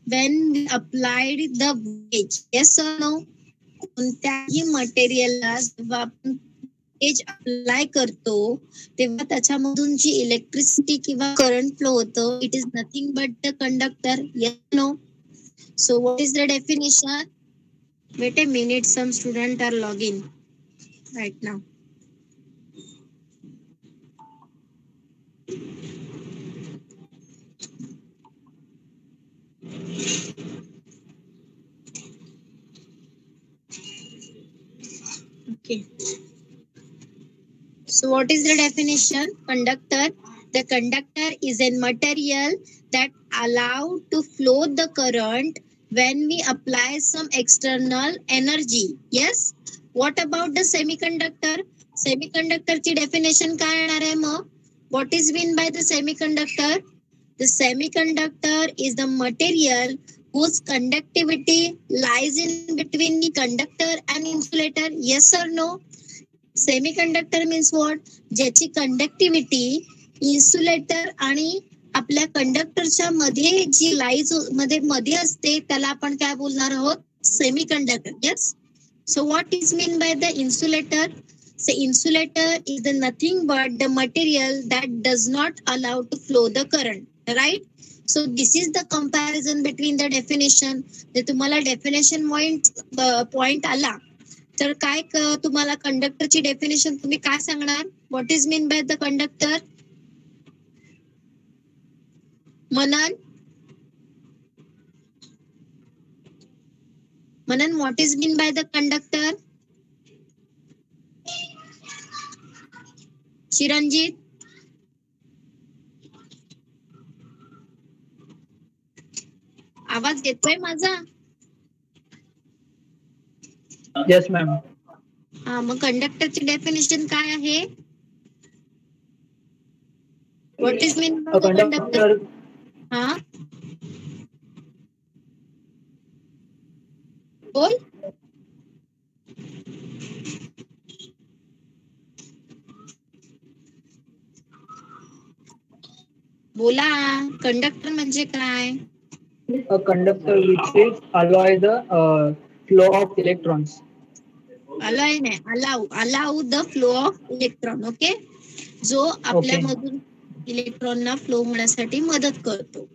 when we applied the voltage. Yes or no? कोणत्याही मटेरियलला जेव्हा आपण voltage apply करतो तेव्हा त्याच्यामधून जी electricity किंवा current flow होतो, it is nothing but the conductor. Yes no? So what is the definition? Wait a minute, some student are log in right now. Okay. So what is the definition? Conductor. The conductor is a material that allow to flow the current when we apply some external energy. Yes. What about the semiconductor? Semiconductor ची definition काय येणार आहे मग? What is mean by the semiconductor? The semiconductor is the material whose conductivity lies in between the conductor and insulator. Yes or no? Semiconductor means what? ज्याची conductivity insulator आणि आपल्या कंडक्टरच्या मध्ये जी लाईज मध्ये असते त्याला आपण काय बोलणार आहोत? Semiconductor. Yes. So what is mean by the insulator? So insulator is the nothing but the material that does not allow to flow the current, right? So this is the comparison between the definition. जर तुम्हाला definition point आला तर काय तुम्हाला कंडक्टरची definition तुम्ही काय सांगणार? What is mean by the conductor? Manan, what is mean by the conductor? Chiranjit, आवाज येतोय माझा? Yes ma'am. हा, मग कंडक्टरची डेफिनेशन काय आहे? What is mean by the conductor? हा, बोल. बोला, कंडक्टर म्हणजे काय? A conductor which is allow the flow of electrons. अलाय नाही, allow the flow of electron. Okay, जो आपल्यामधून इलेक्ट्रॉनला फ्लो होण्यासाठी मदत करतो.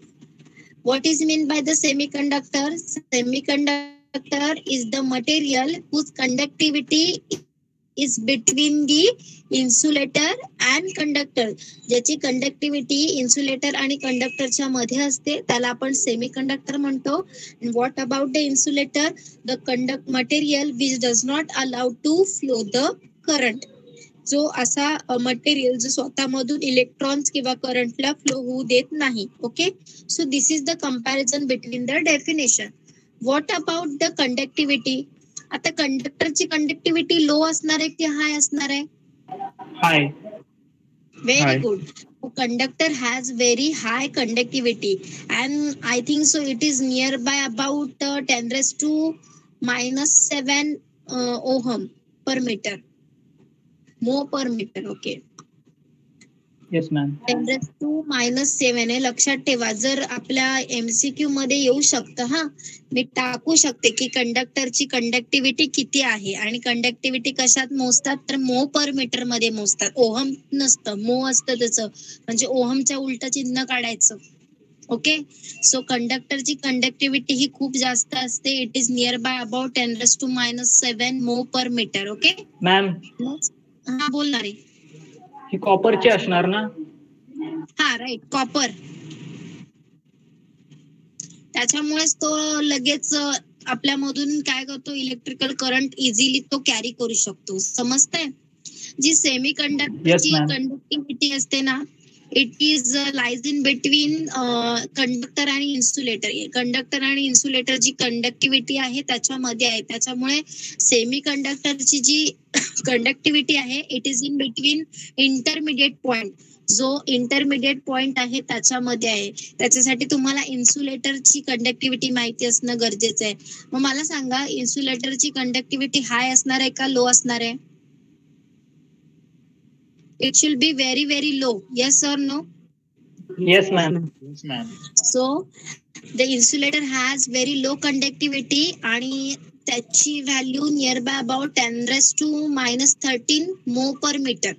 What is meant by the semiconductor? Semiconductor is the material whose conductivity is between the insulator and conductor. ज्याची conductivity insulator आणि कंडक्टरच्या मध्ये असते त्याला आपण सेमीकंडक्टर म्हणतो. What about the insulator? The conduct material which does not allow to flow the current. जो असा मटेरियल जो स्वतःमधून इलेक्ट्रॉन्स किंवा करंटला फ्लो होऊ देत नाही. Okay, so this is the comparison between the definition. What about the conductivity? आता कंडक्टरची कंडक्टिव्हिटी लो असणार आहे की हाय असणार आहे? हाय. Very High. good. Conductor has very high conductivity and I think so it is nearby about 10 raised to -7 ohm per meter. Mho per meter. Okay. Yes ma'am. 10 raised to -7 आहे. लक्षात ठेवा, जर आपल्या MCQ मध्ये येऊ शकतं. हा, मी टाकू शकते की कंडक्टरची कंडक्टिव्हिटी किती आहे आणि कंडक्टिव्हिटी कशात मोजतात तर मो पर मीटर मध्ये मोजतात. ओहम नसतं, मो असतं त्याचं, म्हणजे ओहमच्या उलट चिन्ह काढायचं. ओके, सो कंडक्टरची कंडक्टिव्हिटी ही खूप जास्त असते. It is near by about 10 raised to -7 मो पर मीटर. ओके मॅम, हा, बोलणार आहे. ही कॉपरची असणार ना? हा, राईट, कॉपर. त्याच्यामुळेच तो लगेच आपल्यामधून काय करतो, इलेक्ट्रिकल करंट इझिली तो कॅरी करू शकतो. समजतंय? जी सेमी कंडक्टरची Yes, ma'am. कंडक्टिव्हिटी असते ना, it is lies in between conductor आणि इन्सुलेटर. कंडक्टर आणि इन्सुलेटर जी कंडक्टिव्हिटी आहे त्याच्यामध्ये आहे. त्याच्यामुळे सेमी कंडक्टरची जी कंडक्टिव्हिटी आहे it is in between intermediate point. जो इंटरमिडिएट पॉइंट आहे त्याच्यामध्ये आहे. त्याच्यासाठी तुम्हाला इन्सुलेटरची कंडक्टिव्हिटी माहिती असणं गरजेचं आहे. मग मला सांगा, इन्सुलेटरची कंडक्टिव्हिटी हाय असणार आहे का लो असणार आहे? It should be very very low. Yes or no? Yes ma'am. Yes, ma'am. So the insulator has very low conductivity आणि त्याची value near by about 10 raised to -13 mho per meter.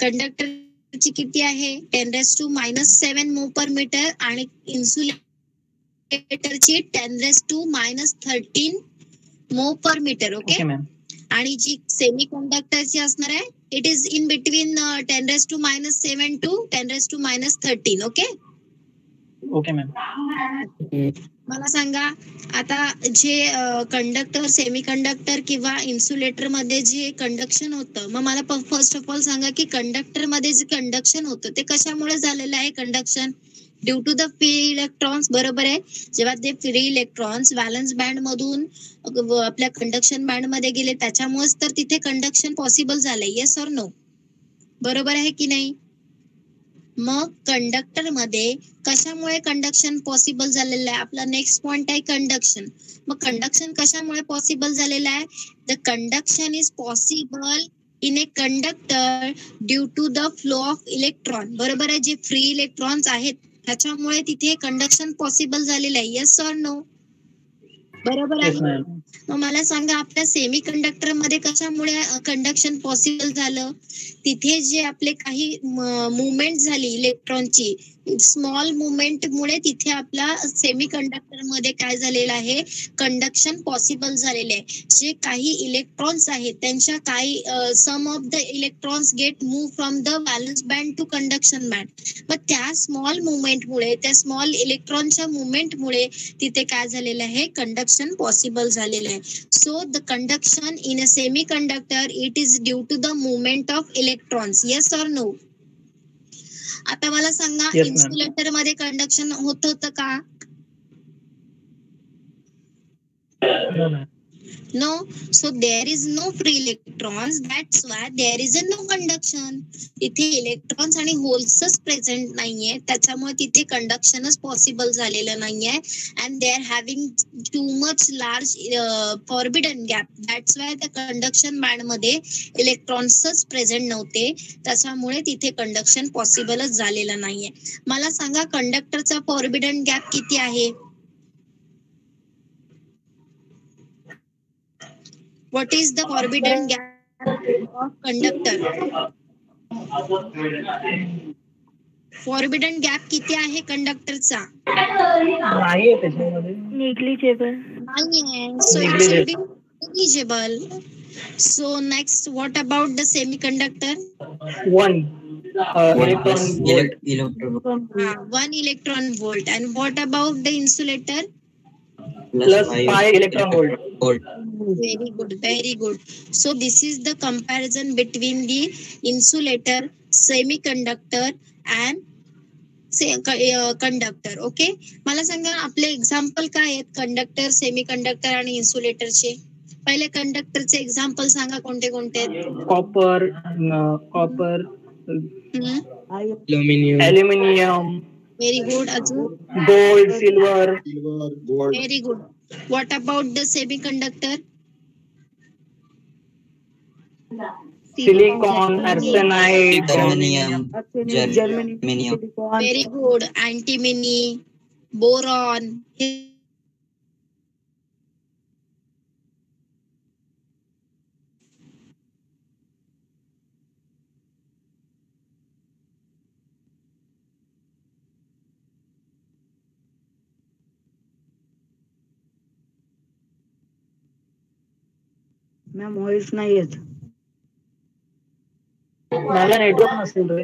कंडक्टरची किती आहे? 10 raised to -7 mho per meter आणि इन्सुलेटरची 10 raised to -13 mho per meter. Okay okay, ma'am. आणि G semi कंडक्टरची असणार आहे it is in between 10 raised to -7 to 10 raised to -13. Okay, okay ma'am. मला सांगा आता जे कंडक्टर, सेमी कंडक्टर किंवा इन्सुलेटर मध्ये जे कंडक्शन होतं, मग मला फर्स्ट ऑफ ऑल सांगा की कंडक्टर मध्ये जे कंडक्शन होतं ते कशामुळे झालेलं आहे? Conduction due to the free electrons. बरोबर आहे. जेव्हा ते फ्री इलेक्ट्रॉन्स व्हॅलन्स बँड मधून आपल्या कंडक्शन बँड मध्ये गेले त्याच्यामुळेच तर तिथे कंडक्शन पॉसिबल झालंय. Yes or no? बरोबर आहे की नाही? मग कंडक्टर मध्ये कशामुळे कंडक्शन पॉसिबल झालेलं आहे? आपला नेक्स्ट पॉइंट आहे कंडक्शन. मग कंडक्शन कशामुळे पॉसिबल झालेलं आहे? The conduction is possible in a conductor due to the flow of electron. बरोबर आहे. जे फ्री इलेक्ट्रॉन्स आहेत त्याच्यामुळे तिथे कंडक्शन पॉसिबल झालेलं आहे. Yes or no? बरोबर येस आहे. मॅम. मग मला सांगा, आपल्या सेमी कंडक्टर मध्ये कशामुळे कंडक्शन पॉसिबल झालं? तिथे जे आपले काही मुवमेंट झाली इलेक्ट्रॉनची, स्मॉल मुवमेंट मुळे तिथे आपला सेमी कंडक्टर मध्ये काय झालेलं आहे? कंडक्शन पॉसिबल झालेले आहे. जे काही इलेक्ट्रॉन्स आहेत त्यांच्या काही some of the electrons get move from the valence band to conduction band. मग त्या स्मॉल मुवमेंट मुळे, त्या स्मॉल इलेक्ट्रॉनच्या मुवमेंट मुळे तिथे काय झालेलं आहे? कंडक्शन पॉसिबल झालेलं आहे. So the conduction in a semiconductor, it is due to the movement of electrons. Yes or no? आता मला सांगा, Yes, ma'am. इन्सुलेटर मध्ये कंडक्शन होत होतं का? No, ma'am. No. So there is no free electrons. That's why there is a no conduction. इथे electrons आणि होल्सच present नाहीये, त्याच्यामुळे तिथे कंडक्शनच पॉसिबल झालेलं नाहीये. And they are having to much large forbidden gap. That's why त्या कंडक्शन बँड मध्ये इलेक्ट्रॉन्सच present नव्हते, त्याच्यामुळे तिथे कंडक्शन पॉसिबलच झालेलं नाहीये. मला सांगा, कंडक्टरचा फॉरबिडन गॅप किती आहे? What is the forbidden gap of conductor? Forbidden gap किती आहे कंडक्टरचा? नाही आहे त्याच्यामध्ये. निग्लिजिबल. नाहीये. So it should be negligible. So next, what about the semiconductor? 1 electron volt. One electron volt. And what about the insulator? Plus 5 electron volt. Very good, very good. So this is the comparison between the insulator, semiconductor and conductor. Okay, मला सांगा आपले example काय आहेत conductor, semiconductor आणि इन्सुलेटरचे. पहिले कंडक्टरचे example सांगा कोणते कोणते आहेत. Copper, aluminium. Very good. अजून gold, silver. Very good. What about the semiconductor? Silicon, arsenide, germanium. Very good. Antimony, boron. Ma'am voice नाही येत. मला नेटवर्क नसेल रे.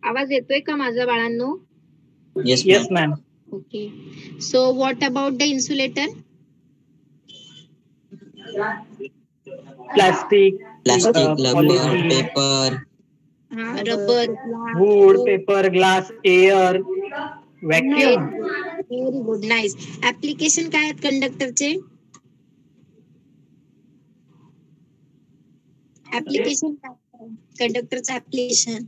आवाज येतोय का माझा बाळांनो? Yes ma'am. Okay. So what about the insulator? Plastic, rubber, paper, rubber, wood, paper, glass, air, vacuum. Very good, nice. Application काय आहेत कंडक्टरचे? ऍप्लिकेशन काय कंडक्टरचं application?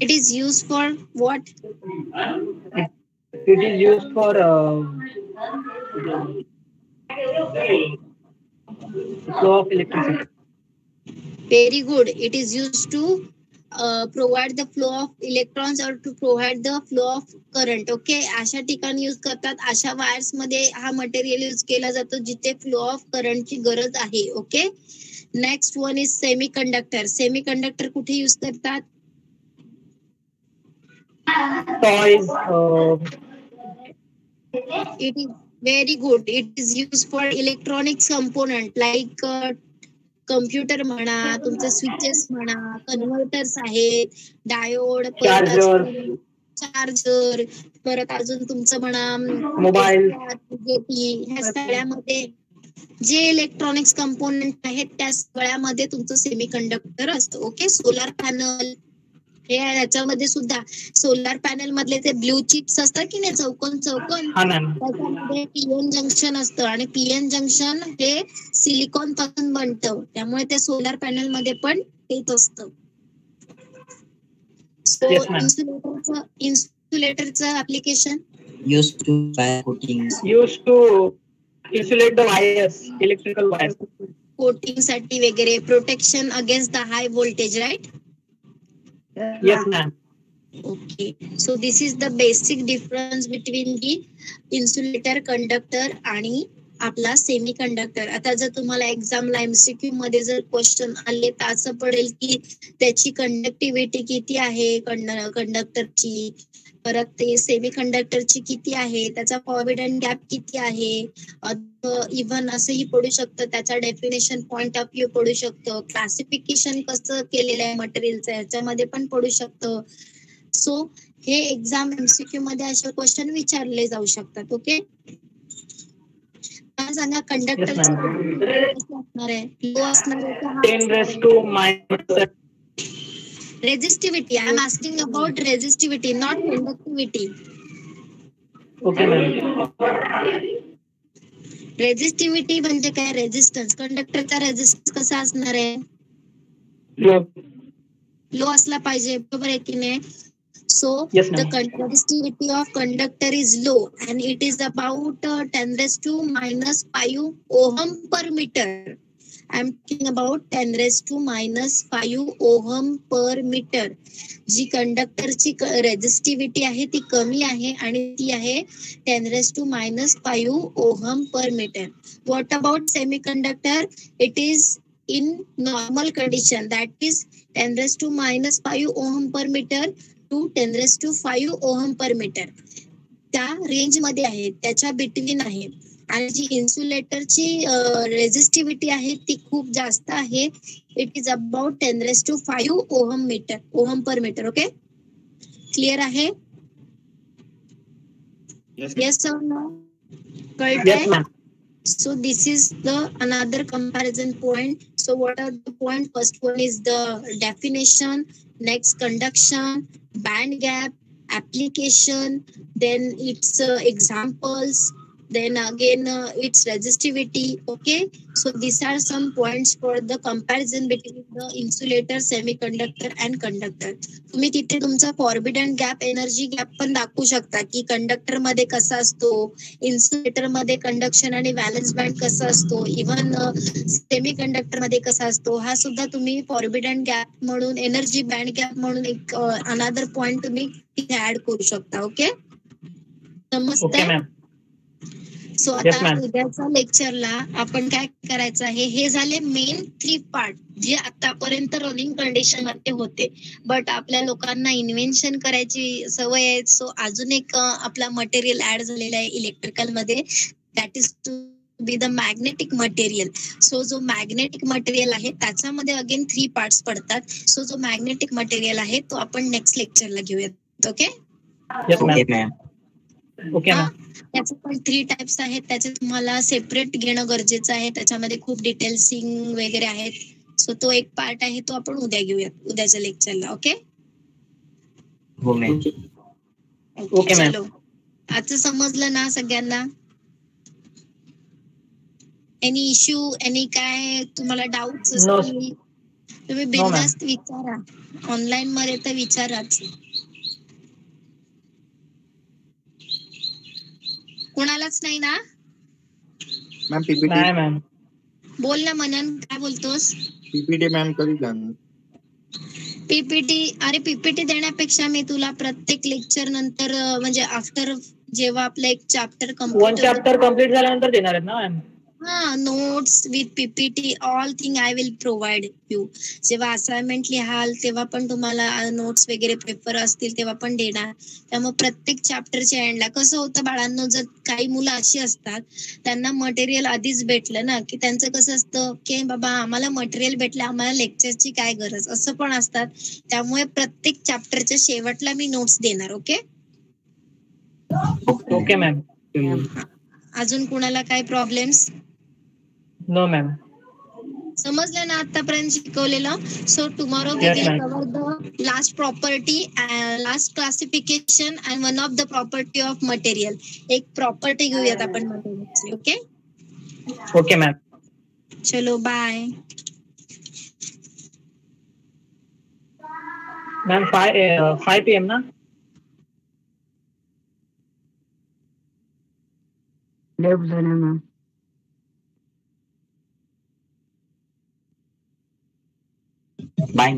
It is used for what? It is used for flow of electricity. Very good. It is used to provide the flow of electrons or to provide the flow of current. Okay, अशा ठिकाणी use करतात. अशा wires मध्ये हा material use केला जातो जिथे flow of करंटची गरज आहे. Okay. Next one is semiconductor. Semiconductor कुठे यूज करतात? Toys. It is very good. It is used for electronics component like computer म्हणा, तुमचे स्विचेस म्हणा, कन्व्हर्टर्स आहेत, डायोड, चार्जर, परत अजून तुमचं म्हणा मोबाईल, ह्या सगळ्यामध्ये जे इलेक्ट्रॉनिक्स कंपोनेंट आहेत त्या सगळ्यामध्ये तुमचं सेमीकंडक्टर असतं. ओके. सोलार पॅनल हे याच्यामध्ये सुद्धा सोलार पॅनल मधले ते ब्ल्यू चिप्स असतात की नाही, चौकोन त्याच्यामध्ये पीएन जंक्शन असतं आणि पीएन जंक्शन हे सिलिकॉन पासून बनतं, त्यामुळे ते सोलार पॅनल मध्ये पण येत असतं. सो इन्सुलेटरचं application used to insulate the wires, electrical wires. Coating साठी वगैरे, protection against the high voltage, right? Yes ma'am. Okay, so this is the basic difference between the insulator, conductor आणि आपला semi conductor. आता जर तुम्हाला एक्झामला MCQ मध्ये जर question आले तर असं पडेल की त्याची कंडक्टिव्हिटी किती आहे कंडक्टरची, परत ते सेमी कंडक्टरची किती आहे, त्याचा फॉरबिडन गॅप किती आहे, इव्हन असंही पडू शकतं, त्याचा डेफिनेशन पॉइंट ऑफ व्ह्यू पडू शकतं, क्लासिफिकेशन कसं केलेलं आहे मटेरियलचं ह्याच्यामध्ये पण पडू शकतं. सो हे एक्झाम एमसीक्यू मध्ये असे क्वेश्चन विचारले जाऊ शकतात. ओके. सांगा कंडक्टर असणार आहे, लो असणार आहे. Resistivity. I am asking about resistivity, not conductivity. Okay ma'am. Resistivity म्हणजे काय? रेजिस्टन्स. कंडक्टरचा रेजिस्टन्स कसा असणार आहे? लो असला पाहिजे, बरोबर आहे की नाही? So the resistivity of conductor is low and it is about 10⁻⁵ ohm per meter. I am talking about 10⁻⁻5 ohm per metre. जी कंडक्टरची रेझिस्टिव्हिटी आहे ती कमी आहे आणि ती आहे 10⁻⁻5 ohm per metre. What about semiconductor? It is in normal condition, that is 10⁻⁻5 ohm per meter to 10⁻5 ohm per meter. त्या रेंज मध्ये आहे, त्याच्या बिटवीन आहे. आणि जी इन्सुलेटरची रेझिस्टिव्हिटी आहे ती खूप जास्त आहे. It is about 10⁻5 ohm per metre. Okay, clear आहे? Yes. Yes or no? Yes, कळतंय? ma'am. So this is the another comparison point. So what are the point? First one is the definition, next conduction, band gap, application, then its examples, then again its resistivity. Okay, so these are some points for the comparison between the insulator, semiconductor and conductor. तुम्ही तिथे तुमचा forbidden gap, energy gap पण दाखवू शकता की conductor मध्ये कसा असतो, इन्सुलेटर मध्ये कंडक्शन आणि व्हॅलन्स बँड कसा असतो, इव्हन सेमी कंडक्टर मध्ये कसा असतो. हा सुद्धा तुम्ही फॉरबिडन गॅप म्हणून, एनर्जी बँड गॅप म्हणून एक अनादर पॉइंट तुम्ही तिथे ऍड करू शकता. ओके, Okay, समजतंय? ma'am. सो Yes, आता ma'am. उद्याच्या लेक्चरला आपण काय करायचं आहे, हे झाले मेन 3 पार्ट जे आतापर्यंत रनिंग कंडिशन मध्ये होते. बट आपल्या लोकांना इन्व्हेन्शन करायची सवय आहे. सो अजून एक आपला मटेरियल ऍड झालेला आहे इलेक्ट्रिकल मध्ये, that is to be the magnetic material. So जो मॅग्नेटिक मटेरियल आहे त्याच्यामध्ये अगेन 3 पार्ट्स पडतात. सो जो मॅग्नेटिक मटेरियल आहे तो आपण नेक्स्ट लेक्चरला घेऊयात. Okay, Yes, ma'am. Okay, ma'am. Okay, ma'am. त्याचे पण 3 टाइप्स आहेत. त्याचे तुम्हाला सेपरेट घेणं गरजेचं आहे. त्याच्यामध्ये खूप डिटेल्सिंग वगैरे आहेत. सो तो एक पार्ट आहे, तो आपण उद्या घेऊयात उद्याच्या लेक्चरला. ओके, हो मॅम. Okay, ma'am. चलो, आजचं समजलं ना सगळ्यांना? एनी इश्यू, एनी काय तुम्हाला डाऊट्स No. असतील तुम्ही बिनधास्त विचारा. ऑनलाईन मध्ये तर विचाराच. कोणालाच नाही ना? मॅम पीपीटी नाही, ma'am. बोल ना मनन, काय बोलतोस? पीपीटी मॅम कधी जाणार? पीपीटी, अरे पीपीटी देण्यापेक्षा मी तुला प्रत्येक लेक्चर नंतर म्हणजे आफ्टर जेव्हा आपलं एक चॅप्टर 1 कम्प्लीट chapter complete झाल्यानंतर देणार आहेत ना मॅम? हा, notes with PPT all thing I will provide you. जेव्हा असाइनमेंट लिहाल तेव्हा पण तुम्हाला नोट्स वगैरे पेपर असतील तेव्हा पण देणार. त्यामुळे प्रत्येक चॅप्टरच्या एंडला कसं होतं बाळांनो, जर काही मुलं अशी असतात त्यांना मटेरियल आधीच भेटलं ना की त्यांचं कसं असतं की बाबा आम्हाला मटेरियल भेटलं, आम्हाला लेक्चरची काय गरज, असं पण असतात. त्यामुळे प्रत्येक चॅप्टरच्या शेवटला मी नोट्स देणार. Okay, Okay, ma'am. अजून कुणाला काय प्रॉब्लेम्स? No, ma'am. समजलं ना आतापर्यंत शिकवलेलं? So tomorrow we Yes, will ma'am. Cover the last property, last classification and one of the property of material. एक प्रॉपर्टी घेऊयात आपण मटेरियलची. Okay, Okay, ma'am. चलो बाय. Ma'am, 5 PM ना? लेफ्ट झाले मॅम. Bye.